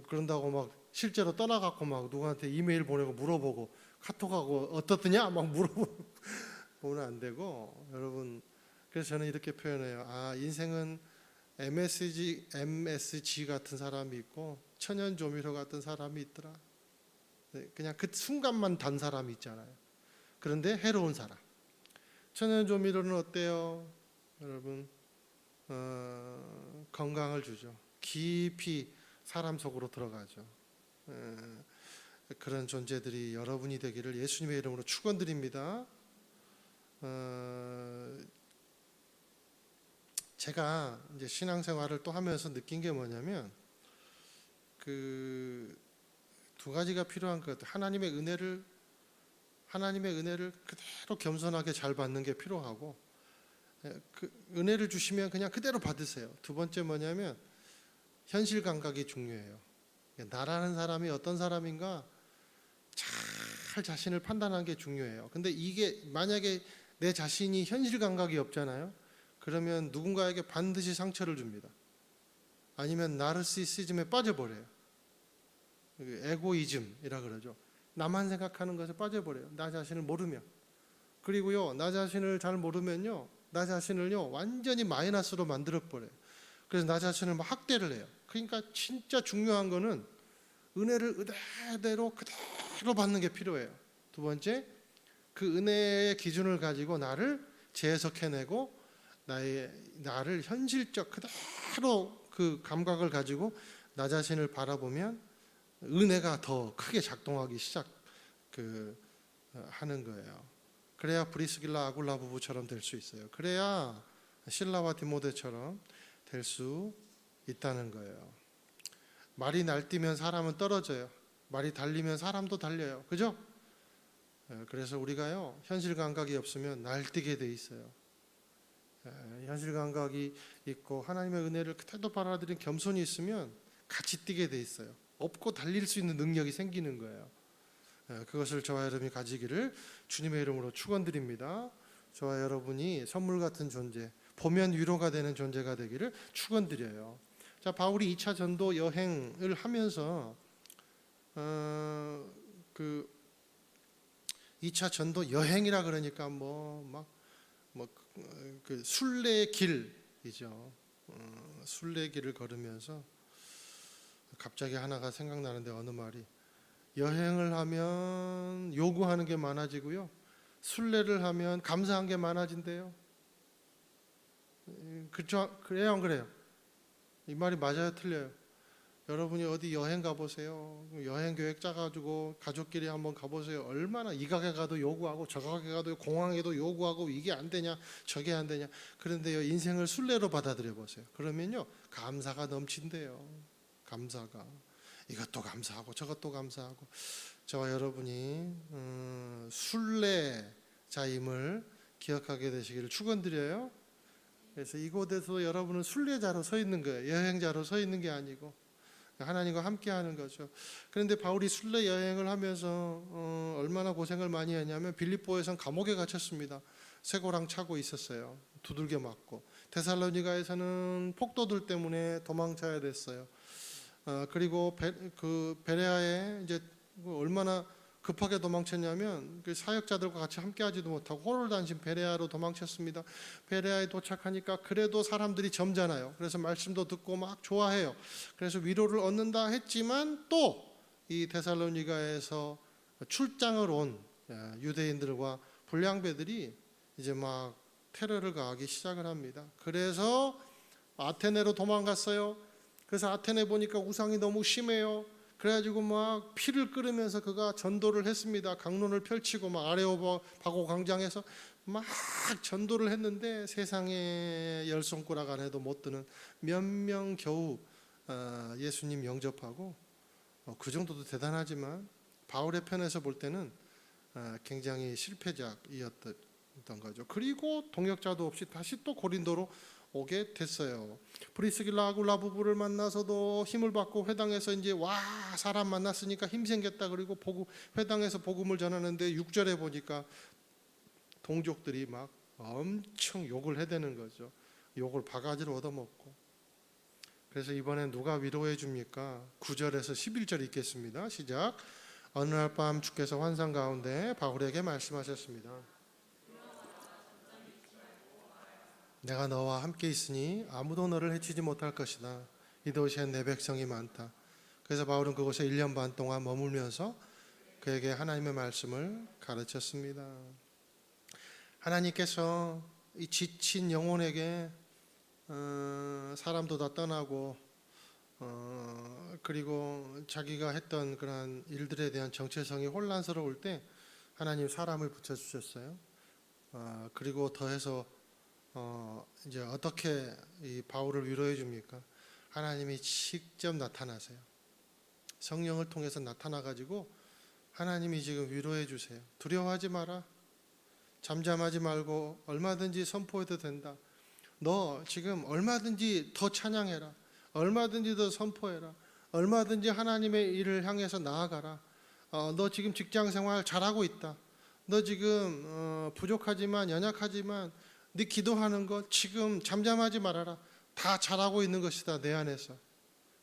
그런다고 실제로 떠나갖고 누구한테 이메일 보내고 물어보고 카톡하고 어떻더냐 물어보면 안 되고, 여러분 그래서 저는 이렇게 표현해요. 인생은 MSG 같은 사람이 있고 천연조미료 같은 사람이 있더라. 그냥 그 순간만 단 사람이 있잖아요. 그런데 해로운 사람. 천연조미료는 어때요? 여러분 건강을 주죠. 깊이 사람 속으로 들어가죠. 그런 존재들이 여러분이 되기를 예수님의 이름으로 축원드립니다. 제가 이제 신앙생활을 또 하면서 느낀 게 뭐냐면 그 두 가지가 필요한 것 같아요. 하나님의 은혜를 그대로 겸손하게 잘 받는 게 필요하고, 그 은혜를 주시면 그냥 그대로 받으세요. 두 번째 뭐냐면 현실 감각이 중요해요. 나라는 사람이 어떤 사람인가 잘 자신을 판단하는 게 중요해요. 근데 이게 만약에 내 자신이 현실 감각이 없잖아요. 그러면 누군가에게 반드시 상처를 줍니다. 아니면 나르시시즘에 빠져버려요. 에고이즘이라 그러죠. 나만 생각하는 것에 빠져버려요. 나 자신을 모르면. 그리고요, 나 자신을 잘 모르면요, 나 자신을요 완전히 마이너스로 만들어버려요. 그래서 나 자신을 막 학대를 해요. 그러니까 진짜 중요한 거는 은혜를 그대로 받는 게 필요해요. 두 번째, 그 은혜의 기준을 가지고 나를 재해석해내고 나를 현실적 그대로 그 감각을 가지고 나 자신을 바라보면 은혜가 더 크게 작동하기 하는 거예요. 그래야 브리스길라 아굴라 부부처럼 될 수 있어요. 그래야 실라와 디모데처럼 될 수 있다는 거예요. 말이 날뛰면 사람은 떨어져요. 말이 달리면 사람도 달려요. 그죠? 그래서 우리가요 현실 감각이 없으면 날뛰게 돼 있어요. 현실 감각이 있고 하나님의 은혜를 그대로 받아들인 겸손이 있으면 같이 뛰게 돼 있어요. 업고 달릴 수 있는 능력이 생기는 거예요. 그것을 저와 여러분이 가지기를 주님의 이름으로 축원드립니다. 저와 여러분이 선물 같은 존재, 보면 위로가 되는 존재가 되기를 축원드려요. 자, 바울이 2차 전도 여행을 하면서 그 2차 전도 여행이라 그러니까 그 순례 길이죠. 순례 길을 걸으면서 갑자기 하나가 생각나는데 어느 말이 여행을 하면 요구하는 게 많아지고요. 순례를 하면 감사한 게 많아진대요. 그렇죠? 그래요, 안 그래요? 이 말이 맞아요, 틀려요? 여러분이 어디 여행 가보세요. 여행 계획 짜가지고 가족끼리 한번 가보세요. 얼마나 이 가게 가도 요구하고 저 가게 가도 공항에도 요구하고 이게 안 되냐 저게 안 되냐. 그런데요 인생을 순례로 받아들여 보세요. 그러면요 감사가 넘친대요. 감사가 이것도 감사하고 저것도 감사하고. 저와 여러분이 순례자임을 기억하게 되시기를 축원드려요. 그래서 이곳에서 여러분은 순례자로 서 있는 거예요. 여행자로 서 있는 게 아니고 하나님과 함께 하는 거죠. 그런데 바울이 순례 여행을 하면서 얼마나 고생을 많이 했냐면 빌립보에선 감옥에 갇혔습니다. 쇠고랑 차고 있었어요. 두들겨 맞고. 데살로니가에서는 폭도들 때문에 도망쳐야 됐어요. 그리고 베레아에 이제 얼마나 급하게 도망쳤냐면 그 사역자들과 같이 함께하지도 못하고 호롤단신 베레아로 도망쳤습니다. 베레아에 도착하니까 그래도 사람들이 점잖아요. 그래서 말씀도 듣고 막 좋아해요. 그래서 위로를 얻는다 했지만 또 이 데살로니가에서 출장을 온 유대인들과 불량배들이 이제 막 테러를 가하기 시작을 합니다. 그래서 아테네로 도망갔어요. 그래서 아테네 보니까 우상이 너무 심해요. 그래가지고 막 피를 끓이면서 그가 전도를 했습니다. 강론을 펼치고 막 아레오파고 광장에서 막 전도를 했는데 세상에 열 손가락 안에도 못 드는 몇 명 겨우 예수님 영접하고 그 정도도 대단하지만 바울의 편에서 볼 때는 굉장히 실패작이었던 거죠. 그리고 동역자도 없이 다시 또 고린도로 오게 됐어요. 브리스길라 아굴라 부부를 만나서도 힘을 받고 회당에서 이제 사람 만났으니까 힘 생겼다. 그리고 회당에서 복음을 전하는데 6절에 보니까 동족들이 막 엄청 욕을 해대는 거죠. 욕을 바가지로 얻어먹고. 그래서 이번엔 누가 위로해 줍니까? 9절에서 11절 읽겠습니다. 시작. 어느 날 밤 주께서 환상 가운데 바울에게 말씀하셨습니다. 내가 너와 함께 있으니 아무도 너를 해치지 못할 것이다. 이 도시엔 내 백성이 많다. 그래서 바울은 그곳에 1년 반 동안 머물면서 그에게 하나님의 말씀을 가르쳤습니다. 하나님께서 이 지친 영혼에게 사람도 다 떠나고 그리고 자기가 했던 그러한 일들에 대한 정체성이 혼란스러울 때 하나님 사람을 붙여주셨어요. 그리고 더해서 이제 어떻게 이 바울을 위로해 줍니까? 하나님이 직접 나타나세요. 성령을 통해서 나타나 가지고 하나님이 지금 위로해 주세요. 두려워하지 마라. 잠잠하지 말고 얼마든지 선포해도 된다. 너 지금 얼마든지 더 찬양해라. 얼마든지 더 선포해라. 얼마든지 하나님의 일을 향해서 나아가라. 너 지금 직장 생활 잘하고 있다. 너 지금 부족하지만 연약하지만 네 기도하는 것 지금 잠잠하지 말아라. 다 잘하고 있는 것이다 내 안에서.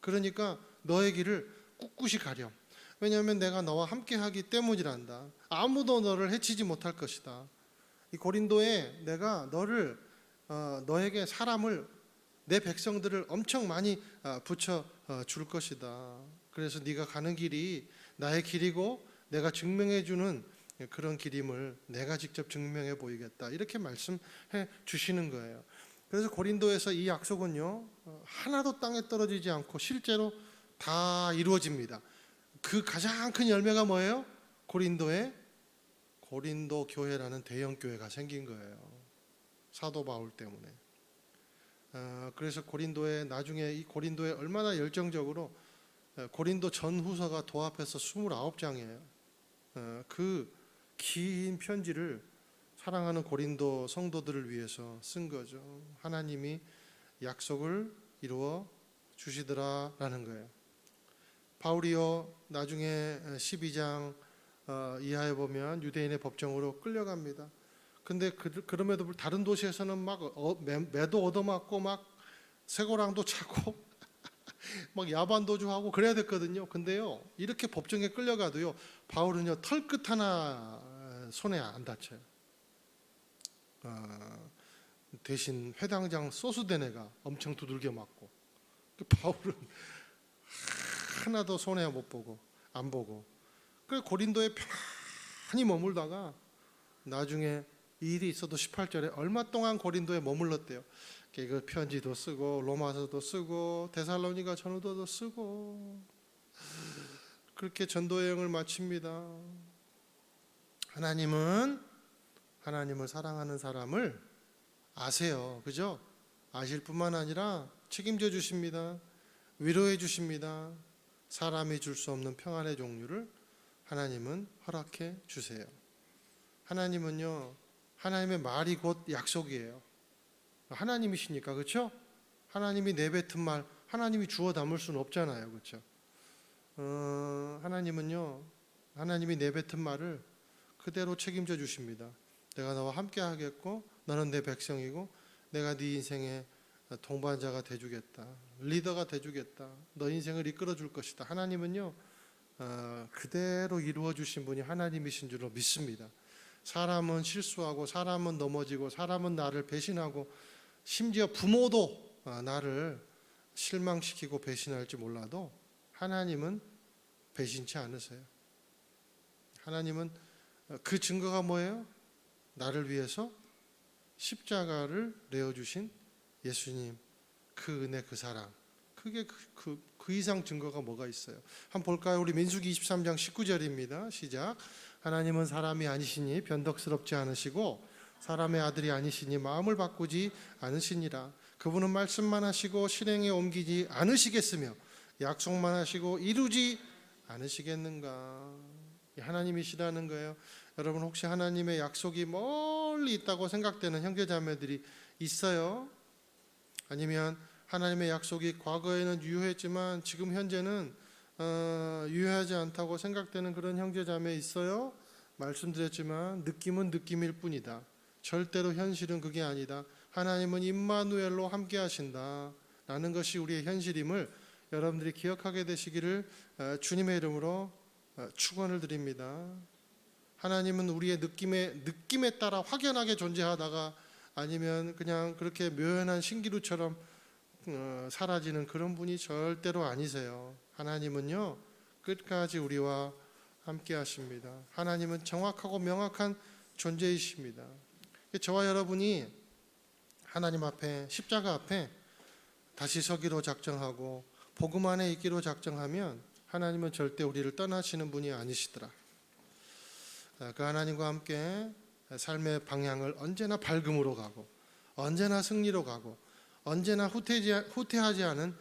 그러니까 너의 길을 꿋꿋이 가렴. 왜냐하면 내가 너와 함께하기 때문이란다. 아무도 너를 해치지 못할 것이다. 이 고린도에 내가 너에게 사람을 내 백성들을 엄청 많이 붙여 줄 것이다. 그래서 네가 가는 길이 나의 길이고 내가 증명해 주는 그런 길임을 내가 직접 증명해 보이겠다. 이렇게 말씀해 주시는 거예요. 그래서 고린도에서 이 약속은요 하나도 땅에 떨어지지 않고 실제로 다 이루어집니다. 그 가장 큰 열매가 뭐예요? 고린도 교회라는 대형 교회가 생긴 거예요. 사도 바울 때문에. 그래서 나중에 이 고린도에 얼마나 열정적으로 고린도 전후서가 도합해서 29장이에요. 그 긴 편지를 사랑하는 고린도 성도들을 위해서 쓴 거죠. 하나님이 약속을 이루어 주시더라라는 거예요. 바울이요 나중에 12장 이하에 보면 유대인의 법정으로 끌려갑니다. 근데 그럼에도 다른 도시에서는 막 매도 얻어맞고 막 쇠고랑도 차고 막 야반도주하고 그래야 됐거든요. 근데요 이렇게 법정에 끌려가도요 바울은요 털끝 하나 손에 안 다쳐요. 대신 회당장 소수대네가 엄청 두들겨 맞고 바울은 하나도 손에 안 보고 그래서 고린도에 편안히 머물다가 나중에 일이 있어도 18절에 얼마 동안 고린도에 머물렀대요. 그 편지도 쓰고 로마서도 쓰고 데살로니가 전후도도 쓰고 그렇게 전도 여행을 마칩니다. 하나님을 사랑하는 사람을 아세요. 그죠? 아실 뿐만 아니라 책임져 주십니다. 위로해 주십니다. 사람이 줄 수 없는 평안의 종류를 하나님은 허락해 주세요. 하나님은요 하나님의 말이 곧 약속이에요. 하나님이시니까. 그렇죠? 하나님이 내뱉은 말 하나님이 주워 담을 수는 없잖아요. 그렇죠? 하나님은요 하나님이 내뱉은 말을 그대로 책임져 주십니다. 내가 너와 함께 하겠고 너는 내 백성이고 내가 네 인생의 동반자가 돼주겠다. 리더가 돼주겠다. 너 인생을 이끌어 줄 것이다. 하나님은요 그대로 이루어 주신 분이 하나님이신 줄로 믿습니다. 사람은 실수하고 사람은 넘어지고 사람은 나를 배신하고 심지어 부모도 나를 실망시키고 배신할지 몰라도 하나님은 배신치 않으세요. 하나님은 그 증거가 뭐예요? 나를 위해서 십자가를 내어주신 예수님, 그 은혜, 그 사랑. 그게 그 이상 증거가 뭐가 있어요? 한번 볼까요? 우리 민수기 23장 19절입니다. 시작. 하나님은 사람이 아니시니 변덕스럽지 않으시고 사람의 아들이 아니시니 마음을 바꾸지 않으시니라. 그분은 말씀만 하시고 실행에 옮기지 않으시겠으며 약속만 하시고 이루지 않으시겠는가. 하나님이시라는 거예요. 여러분 혹시 하나님의 약속이 멀리 있다고 생각되는 형제자매들이 있어요? 아니면 하나님의 약속이 과거에는 유효했지만 지금 현재는 유효하지 않다고 생각되는 그런 형제자매 있어요? 말씀드렸지만 느낌은 느낌일 뿐이다. 절대로 현실은 그게 아니다. 하나님은 임마누엘로 함께 하신다 라는 것이 우리의 현실임을 여러분들이 기억하게 되시기를 주님의 이름으로 축원을 드립니다. 하나님은 우리의 느낌에 따라 확연하게 존재하다가 아니면 그냥 그렇게 묘연한 신기루처럼 사라지는 그런 분이 절대로 아니세요. 하나님은요 끝까지 우리와 함께 하십니다. 하나님은 정확하고 명확한 존재이십니다. 저와 여러분이 하나님 앞에 십자가 앞에 다시 서기로 작정하고 복음 안에 있기로 작정하면 하나님은 절대 우리를 떠나시는 분이 아니시더라. 그 하나님과 함께 삶의 방향을 언제나 밝음으로 가고 언제나 승리로 가고 언제나 후퇴하지 않은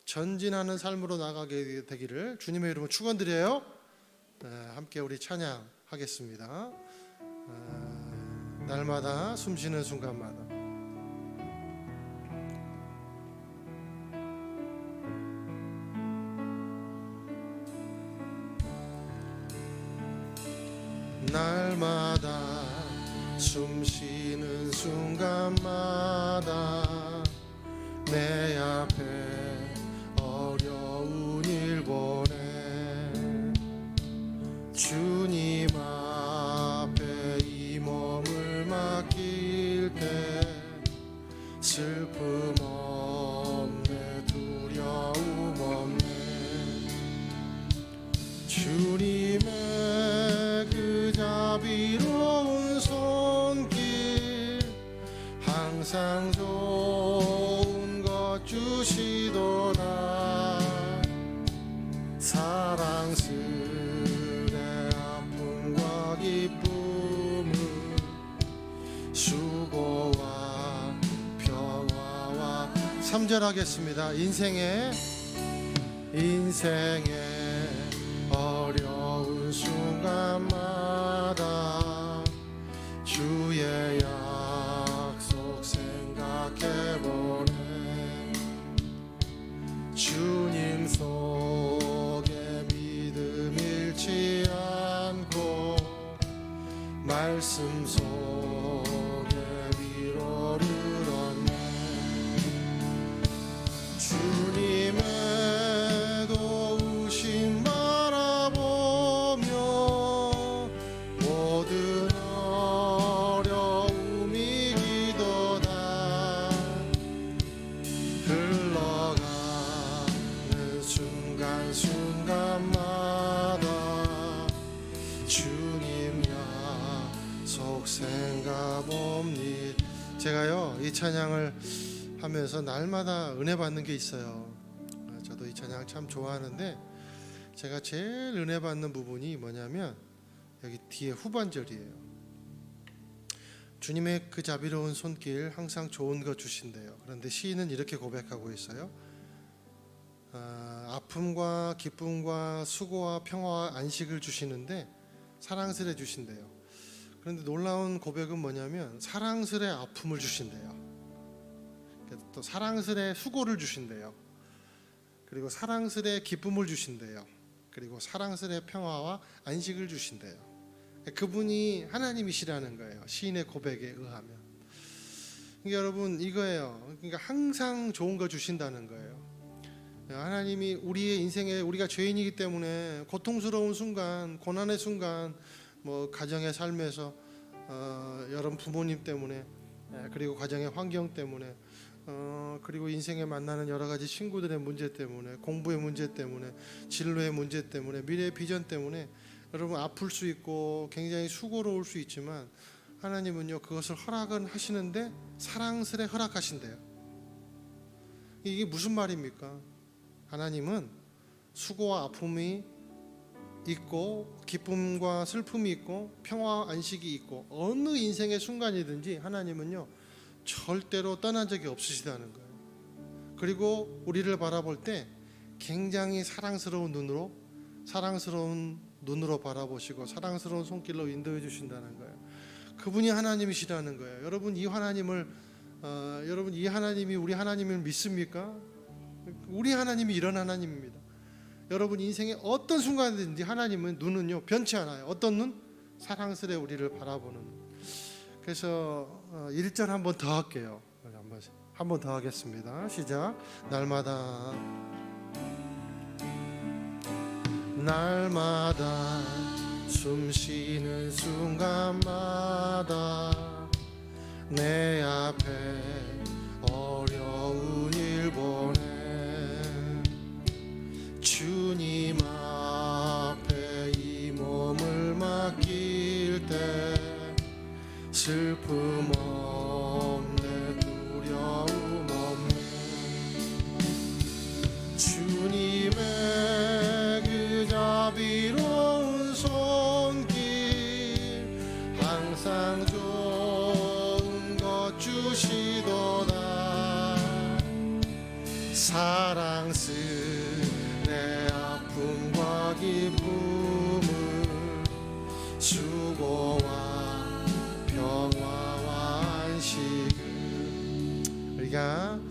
전진하는 삶으로 나가게 되기를 주님의 이름으로 축원드려요. 함께 우리 찬양하겠습니다. 날마다 숨쉬는 순간마다. 날마다 숨쉬는 순간마다 내 앞에 어려운 일 보내 주님 앞에 이 몸을 맡길 때 슬픔 없네 두려움 없네 주님의 그 자비로운 손길 항상 좋은 것 주시도다 사랑스레 아픔과 기쁨을 수고와 평화와 3절 하겠습니다. 인생의 어려운 순간마다 주의 약속 생각해보네 주님 속에 믿음 잃지 않고 말씀 속에 위로를 얻네 주님의 도우심 바라보며 모든 어려움 이기도다 흘러가는 순간순간마다 주님 약속 생각옵니다. 제가요 이 찬양을 하면서 날마다 은혜 받는 게 있어요. 저도 이 찬양 참 좋아하는데 제가 제일 은혜 받는 부분이 뭐냐면 여기 뒤에 후반절이에요. 주님의 그 자비로운 손길 항상 좋은 것 주신대요. 그런데 시인은 이렇게 고백하고 있어요. 아픔과 기쁨과 수고와 평화와 안식을 주시는데 사랑스레 주신대요. 그런데 놀라운 고백은 뭐냐면 사랑스레 아픔을 주신대요. 또 사랑스레 수고를 주신대요. 그리고 사랑스레 기쁨을 주신대요. 그리고 사랑스레 평화와 안식을 주신대요. 그분이 하나님이시라는 거예요. 시인의 고백에 의하면. 그러니까 여러분 이거예요. 그러니까 항상 좋은 거 주신다는 거예요. 하나님이 우리의 인생에 우리가 죄인이기 때문에 고통스러운 순간, 고난의 순간, 뭐 가정의 삶에서 여러분 부모님 때문에 그리고 가정의 환경 때문에 그리고 인생에 만나는 여러 가지 친구들의 문제 때문에 공부의 문제 때문에 진로의 문제 때문에 미래의 비전 때문에 여러분 아플 수 있고 굉장히 수고로울 수 있지만 하나님은요 그것을 허락은 하시는데 사랑스레 허락하신대요. 이게 무슨 말입니까? 하나님은 수고와 아픔이 있고 기쁨과 슬픔이 있고 평화와 안식이 있고 어느 인생의 순간이든지 하나님은요 절대로 떠난 적이 없으시다는 거예요. 그리고 우리를 바라볼 때 굉장히 사랑스러운 눈으로 바라보시고 사랑스러운 손길로 인도해 주신다는 거예요. 그분이 하나님이시라는 거예요. 여러분 이 하나님이 우리 하나님을 믿습니까? 우리 하나님이 이런 하나님입니다. 여러분 인생의 어떤 순간이든지 하나님은 눈은요 변치 않아요. 어떤 눈? 사랑스레 우리를 바라보는 눈. 그래서 1절 한 번 더 할게요. 한 번 더 하겠습니다. 시작. 날마다 숨쉬는 순간마다 내 앞에 어려운 일 보내 주님 앞에 이 몸을 맡길 때 슬픔 없네 두려움 없네 주님의 그 자비로운 손길 항상 좋은 것 주시도 사랑스레 아픔과 기쁨을 수고와 평화와 안식을 우리가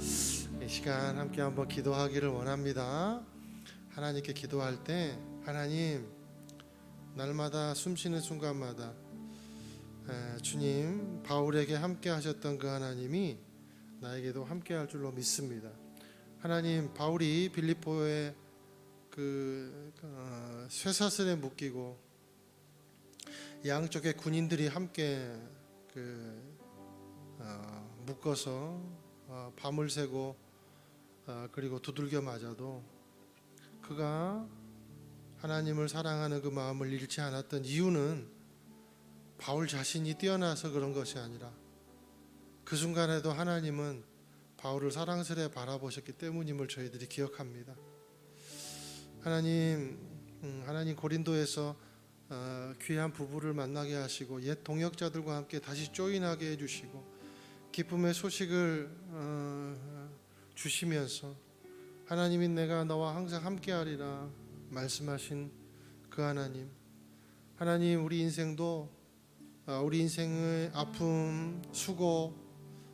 이 시간 함께 한번 기도하기를 원합니다. 하나님께 기도할 때 하나님 날마다 숨쉬는 순간마다 주님 바울에게 함께 하셨던 그 하나님이 나에게도 함께 할 줄로 믿습니다. 하나님 바울이 빌립보에 그 쇠사슬에 묶이고 양쪽에 군인들이 함께 묶어서 밤을 새고 그리고 두들겨 맞아도 그가 하나님을 사랑하는 그 마음을 잃지 않았던 이유는 바울 자신이 뛰어나서 그런 것이 아니라 그 순간에도 하나님은 바울을 사랑스레 바라보셨기 때문임을 저희들이 기억합니다. 하나님 고린도에서 귀한 부부를 만나게 하시고 옛 동역자들과 함께 다시 조인하게 해주시고 기쁨의 소식을 주시면서 하나님이 내가 너와 항상 함께하리라 말씀하신 그 하나님 우리 인생도 우리 인생의 아픔, 수고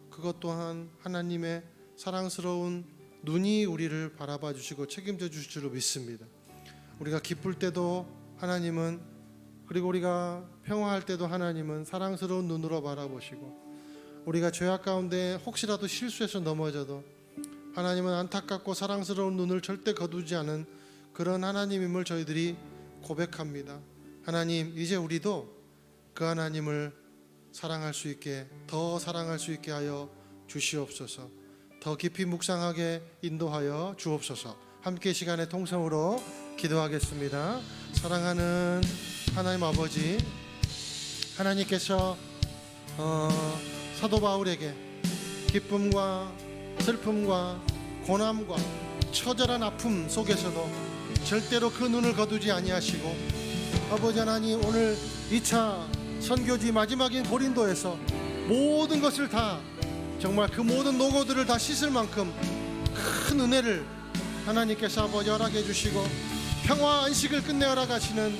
그것 또한 하나님의 사랑스러운 눈이 우리를 바라봐 주시고 책임져 주실 줄로 믿습니다. 우리가 기쁠 때도 하나님은 그리고 우리가 평화할 때도 하나님은 사랑스러운 눈으로 바라보시고 우리가 죄악 가운데 혹시라도 실수해서 넘어져도 하나님은 안타깝고 사랑스러운 눈을 절대 거두지 않은 그런 하나님임을 저희들이 고백합니다. 하나님 이제 우리도 그 하나님을 사랑할 수 있게 더 사랑할 수 있게 하여 주시옵소서. 더 깊이 묵상하게 인도하여 주옵소서. 함께 시간의 통성으로 기도하겠습니다. 사랑하는 하나님 아버지 하나님께서 사도 바울에게 기쁨과 슬픔과 고난과 처절한 아픔 속에서도 절대로 그 눈을 거두지 아니하시고 아버지 하나님 오늘 2차 선교지 마지막인 고린도에서 모든 것을 다 정말 그 모든 노고들을 다 씻을 만큼 큰 은혜를 하나님께서 아버지 허락해 주시고 평화 안식을 끝내 허락하시는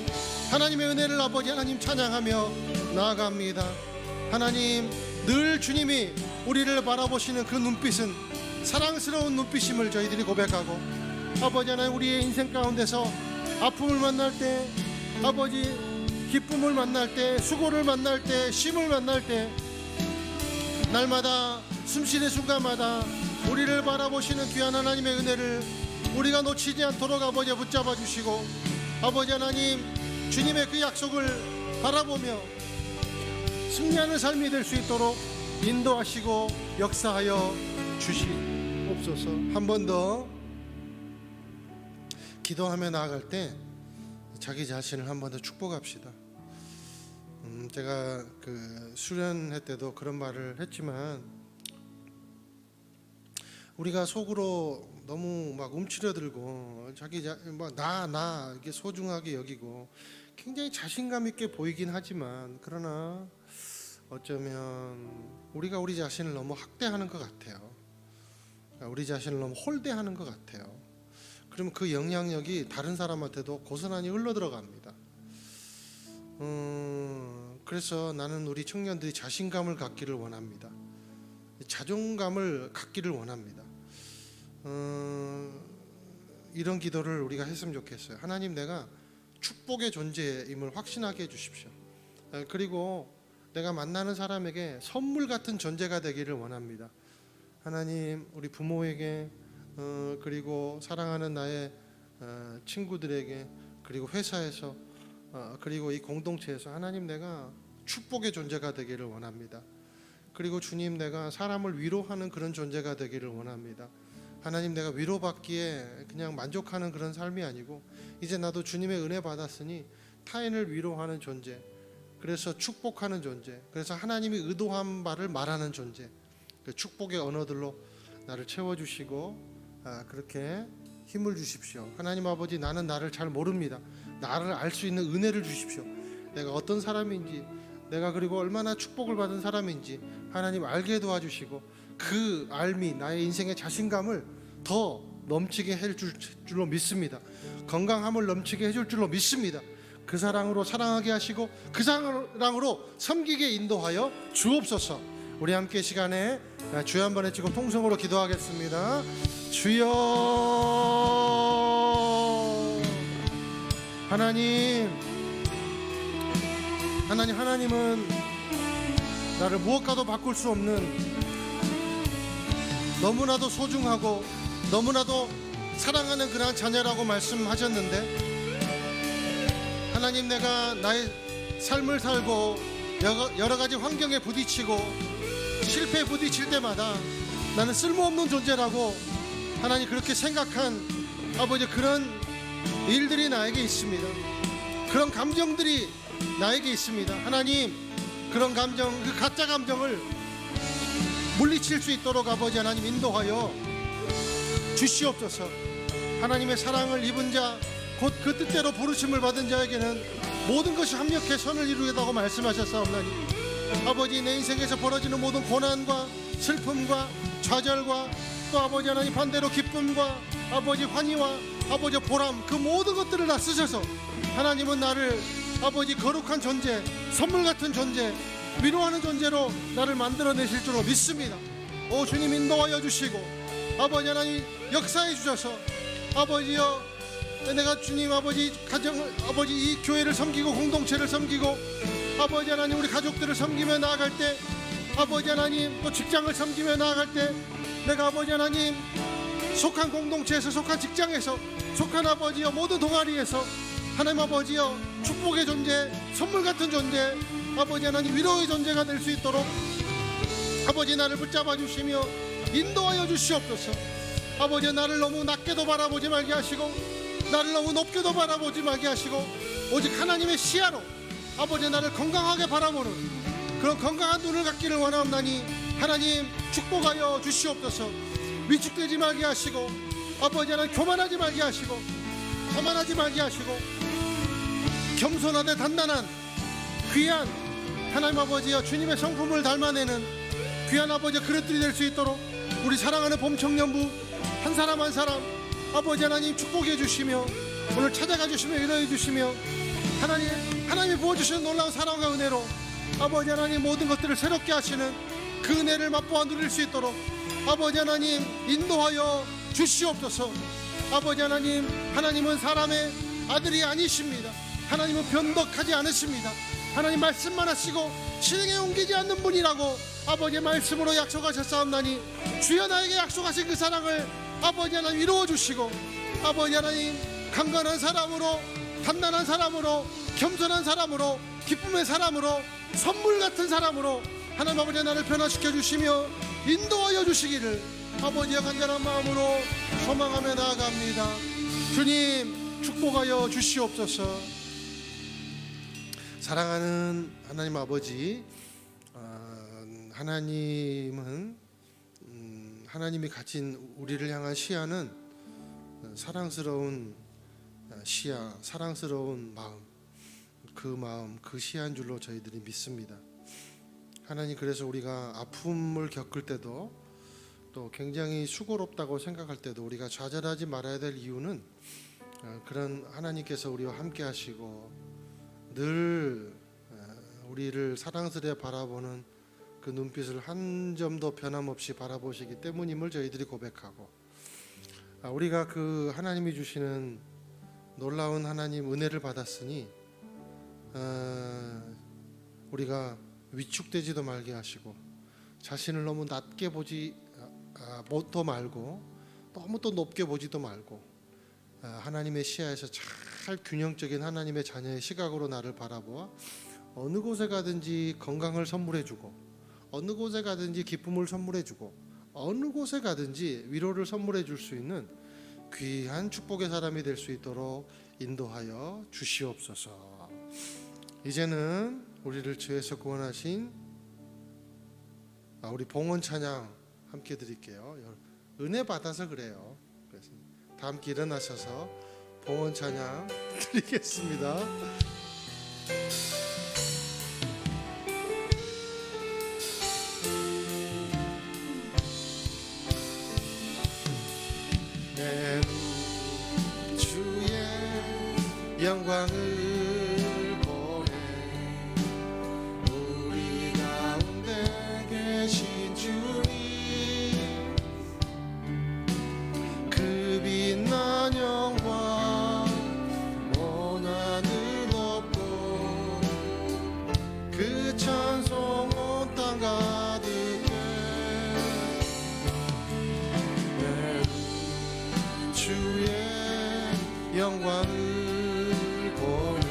하나님의 은혜를 아버지 하나님 찬양하며 나아갑니다. 하나님 늘 주님이 우리를 바라보시는 그 눈빛은 사랑스러운 눈빛임을 저희들이 고백하고 아버지 하나님 우리의 인생 가운데서 아픔을 만날 때 아버지 기쁨을 만날 때 수고를 만날 때 쉼을 만날 때 날마다 숨쉬는 순간마다 우리를 바라보시는 귀한 하나님의 은혜를 우리가 놓치지 않도록 아버지 붙잡아 주시고 아버지 하나님 주님의 그 약속을 바라보며 승리하는 삶이 될 수 있도록 인도하시고 역사하여 주시옵소서. 한 번 더 기도하며 나아갈 때 자기 자신을 한 번 더 축복합시다. 제가 그 수련회 때도 그런 말을 했지만 우리가 속으로 너무 막 움츠려들고 자기 나 이게 소중하게 여기고 굉장히 자신감 있게 보이긴 하지만 그러나 어쩌면 우리가 우리 자신을 너무 학대하는 것 같아요. 우리 자신을 너무 홀대하는 것 같아요. 그러면 그 영향력이 다른 사람한테도 고스란히 흘러들어갑니다. 그래서 나는 우리 청년들이 자신감을 갖기를 원합니다. 자존감을 갖기를 원합니다. 이런 기도를 우리가 했으면 좋겠어요. 하나님 내가 축복의 존재임을 확신하게 해주십시오. 그리고 내가 만나는 사람에게 선물 같은 존재가 되기를 원합니다. 하나님 우리 부모에게 그리고 사랑하는 나의 친구들에게 그리고 회사에서 그리고 이 공동체에서 하나님 내가 축복의 존재가 되기를 원합니다. 그리고 주님 내가 사람을 위로하는 그런 존재가 되기를 원합니다. 하나님 내가 위로받기에 그냥 만족하는 그런 삶이 아니고 이제 나도 주님의 은혜 받았으니 타인을 위로하는 존재, 그래서 축복하는 존재, 그래서 하나님이 의도한 바를 말하는 존재, 그 축복의 언어들로 나를 채워주시고 그렇게 힘을 주십시오. 하나님 아버지 나는 나를 잘 모릅니다. 나를 알 수 있는 은혜를 주십시오. 내가 어떤 사람인지 내가 그리고 얼마나 축복을 받은 사람인지 하나님 알게 도와주시고 그 알미 나의 인생의 자신감을 더 넘치게 해줄 줄로 믿습니다. 건강함을 넘치게 해줄 줄로 믿습니다. 그 사랑으로 사랑하게 하시고 그 사랑으로 섬기게 인도하여 주옵소서. 우리 함께 시간에 주여 한번 외치고 통성으로 기도하겠습니다. 주여. 하나님은 나를 무엇과도 바꿀 수 없는 너무나도 소중하고 너무나도 사랑하는 그러한 자녀라고 말씀하셨는데, 하나님, 내가 나의 삶을 살고 여러 가지 환경에 부딪히고 실패에 부딪힐 때마다 나는 쓸모없는 존재라고 하나님 그렇게 생각한 아버지 그런 일들이 나에게 있습니다. 그런 감정들이 나에게 있습니다. 하나님, 그런 감정, 그 가짜 감정을 물리칠 수 있도록 아버지 하나님 인도하여 주시옵소서. 하나님의 사랑을 입은 자, 곧 그 뜻대로 부르심을 받은 자에게는 모든 것이 합력해 선을 이루겠다고 말씀하셨사옵나니, 아버지, 내 인생에서 벌어지는 모든 고난과 슬픔과 좌절과 또 아버지 하나님 반대로 기쁨과 아버지 환희와 아버지 보람, 그 모든 것들을 다 쓰셔서 하나님은 나를 아버지 거룩한 존재, 선물 같은 존재, 위로하는 존재로 나를 만들어내실 줄로 믿습니다. 오 주님, 인도하여 주시고 아버지 하나님 역사해 주셔서 아버지여, 내가 주님 아버지 가정을, 아버지 이 교회를 섬기고 공동체를 섬기고 아버지 하나님 우리 가족들을 섬기며 나아갈 때, 아버지 하나님 또 직장을 섬기며 나아갈 때, 내가 아버지 하나님 속한 공동체에서, 속한 직장에서, 속한 아버지여 모든 동아리에서 하나님 아버지여 축복의 존재, 선물 같은 존재, 아버지 하나님 위로의 존재가 될 수 있도록 아버지 나를 붙잡아 주시며 인도하여 주시옵소서. 아버지, 나를 너무 낮게도 바라보지 말게 하시고 나를 너무 높게도 바라보지 말게 하시고 오직 하나님의 시야로 아버지 나를 건강하게 바라보는 그런 건강한 눈을 갖기를 원하옵나니 하나님 축복하여 주시옵소서. 위축되지 말게 하시고 아버지 하나님 교만하지 말게 하시고 거만하지 말게 하시고 겸손하되 단단한 귀한 하나님 아버지여 주님의 성품을 닮아내는 귀한 아버지 그릇들이 될 수 있도록 우리 사랑하는 봄청년부 한 사람 한 사람 아버지 하나님 축복해 주시며 오늘 찾아가 주시며 위로해 주시며 하나님이 부어주시는 놀라운 사랑과 은혜로 아버지 하나님 모든 것들을 새롭게 하시는 그 은혜를 맛보아 누릴 수 있도록 아버지 하나님 인도하여 주시옵소서. 아버지 하나님, 하나님은 사람의 아들이 아니십니다. 하나님은 변덕하지 않으십니다. 하나님 말씀만 하시고 실행에 옮기지 않는 분이라고 아버지의 말씀으로 약속하셨사옵나니 주여 나에게 약속하신 그 사랑을 아버지 하나님 이루어 주시고 아버지 하나님 강건한 사람으로, 단단한 사람으로, 겸손한 사람으로, 기쁨의 사람으로, 선물 같은 사람으로 하나님 아버지 나를 변화시켜 주시며 인도하여 주시기를 아버지의 간절한 마음으로 소망하며 나아갑니다. 주님 축복하여 주시옵소서. 사랑하는 하나님 아버지, 하나님은 하나님이 가진 우리를 향한 시야는 사랑스러운 시야, 사랑스러운 마음, 그 시야인 줄로 저희들이 믿습니다. 하나님, 그래서 우리가 아픔을 겪을 때도 또 굉장히 수고롭다고 생각할 때도 우리가 좌절하지 말아야 될 이유는 그런 하나님께서 우리와 함께 하시고 늘 우리를 사랑스레 바라보는 그 눈빛을 한 점도 변함없이 바라보시기 때문임을 저희들이 고백하고, 우리가 그 하나님이 주시는 놀라운 하나님 은혜를 받았으니 우리가 위축되지도 말게 하시고 자신을 너무 낮게 보지 못도 말고 너무 또 높게 보지도 말고 하나님의 시야에서 잘 균형적인 하나님의 자녀의 시각으로 나를 바라보아 어느 곳에 가든지 건강을 선물해주고 어느 곳에 가든지 기쁨을 선물해주고 어느 곳에 가든지 위로를 선물해 줄 수 있는 귀한 축복의 사람이 될 수 있도록 인도하여 주시옵소서. 이제는 우리를 죄에서 구원하신 우리 봉헌 찬양 함께 드릴게요. 은혜 받아서 그래요. 그래서 다 함께 일어나셔서 봉헌 찬양 드리겠습니다. 내 영광을 보내 우리 가운데 계신 주님 그 빛난 영광 온 하늘 높고 그 찬송 온 땅 가득해 내 주의 영광을 보내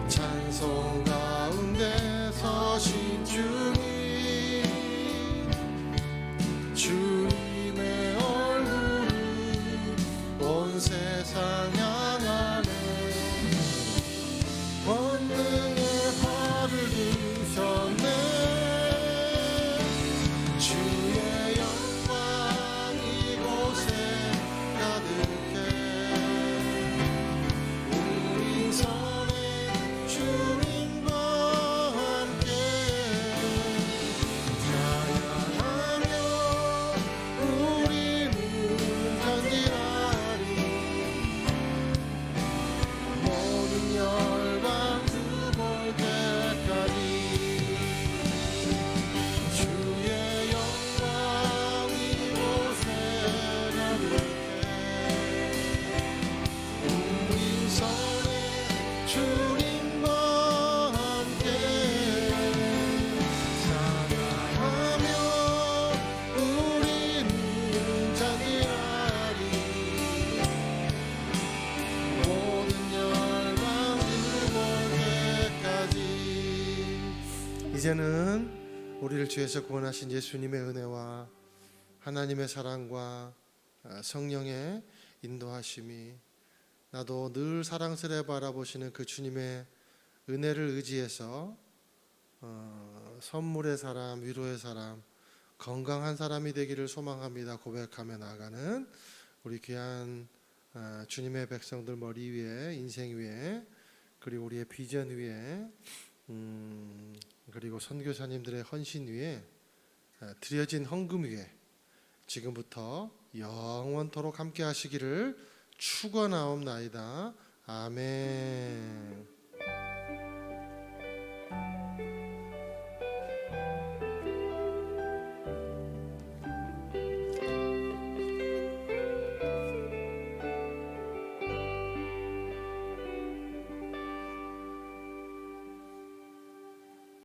찬송 가운데 서신 주님 주님의 얼굴을 온 세상 향하네 권능의 활을 드셨네 주의 영광 이곳에 가득해 우리 선에 주님과 함께 찬양하며 우리 문 전진하리 모든 열방 그 볼 때까지 주의 영광 이곳에 가득해 우리 선에 주님과 함께 찬양하며 우리 문 전진하리 모든 열방 그 볼 때까지 이제는 우리를 주에서 구원하신 예수님의 은혜와 하나님의 사랑과 성령의 인도하심이 나도 늘 사랑스레 바라보시는 그 주님의 은혜를 의지해서 선물의 사람, 위로의 사람, 건강한 사람이 되기를 소망합니다. 고백하며 나아가는 우리 귀한 주님의 백성들 머리 위에, 인생 위에, 그리고 우리의 비전 위에, 그리고 선교사님들의 헌신 위에, 드려진 헌금 위에 지금부터 영원토록 함께 하시기를 축원하옵나이다. 아멘.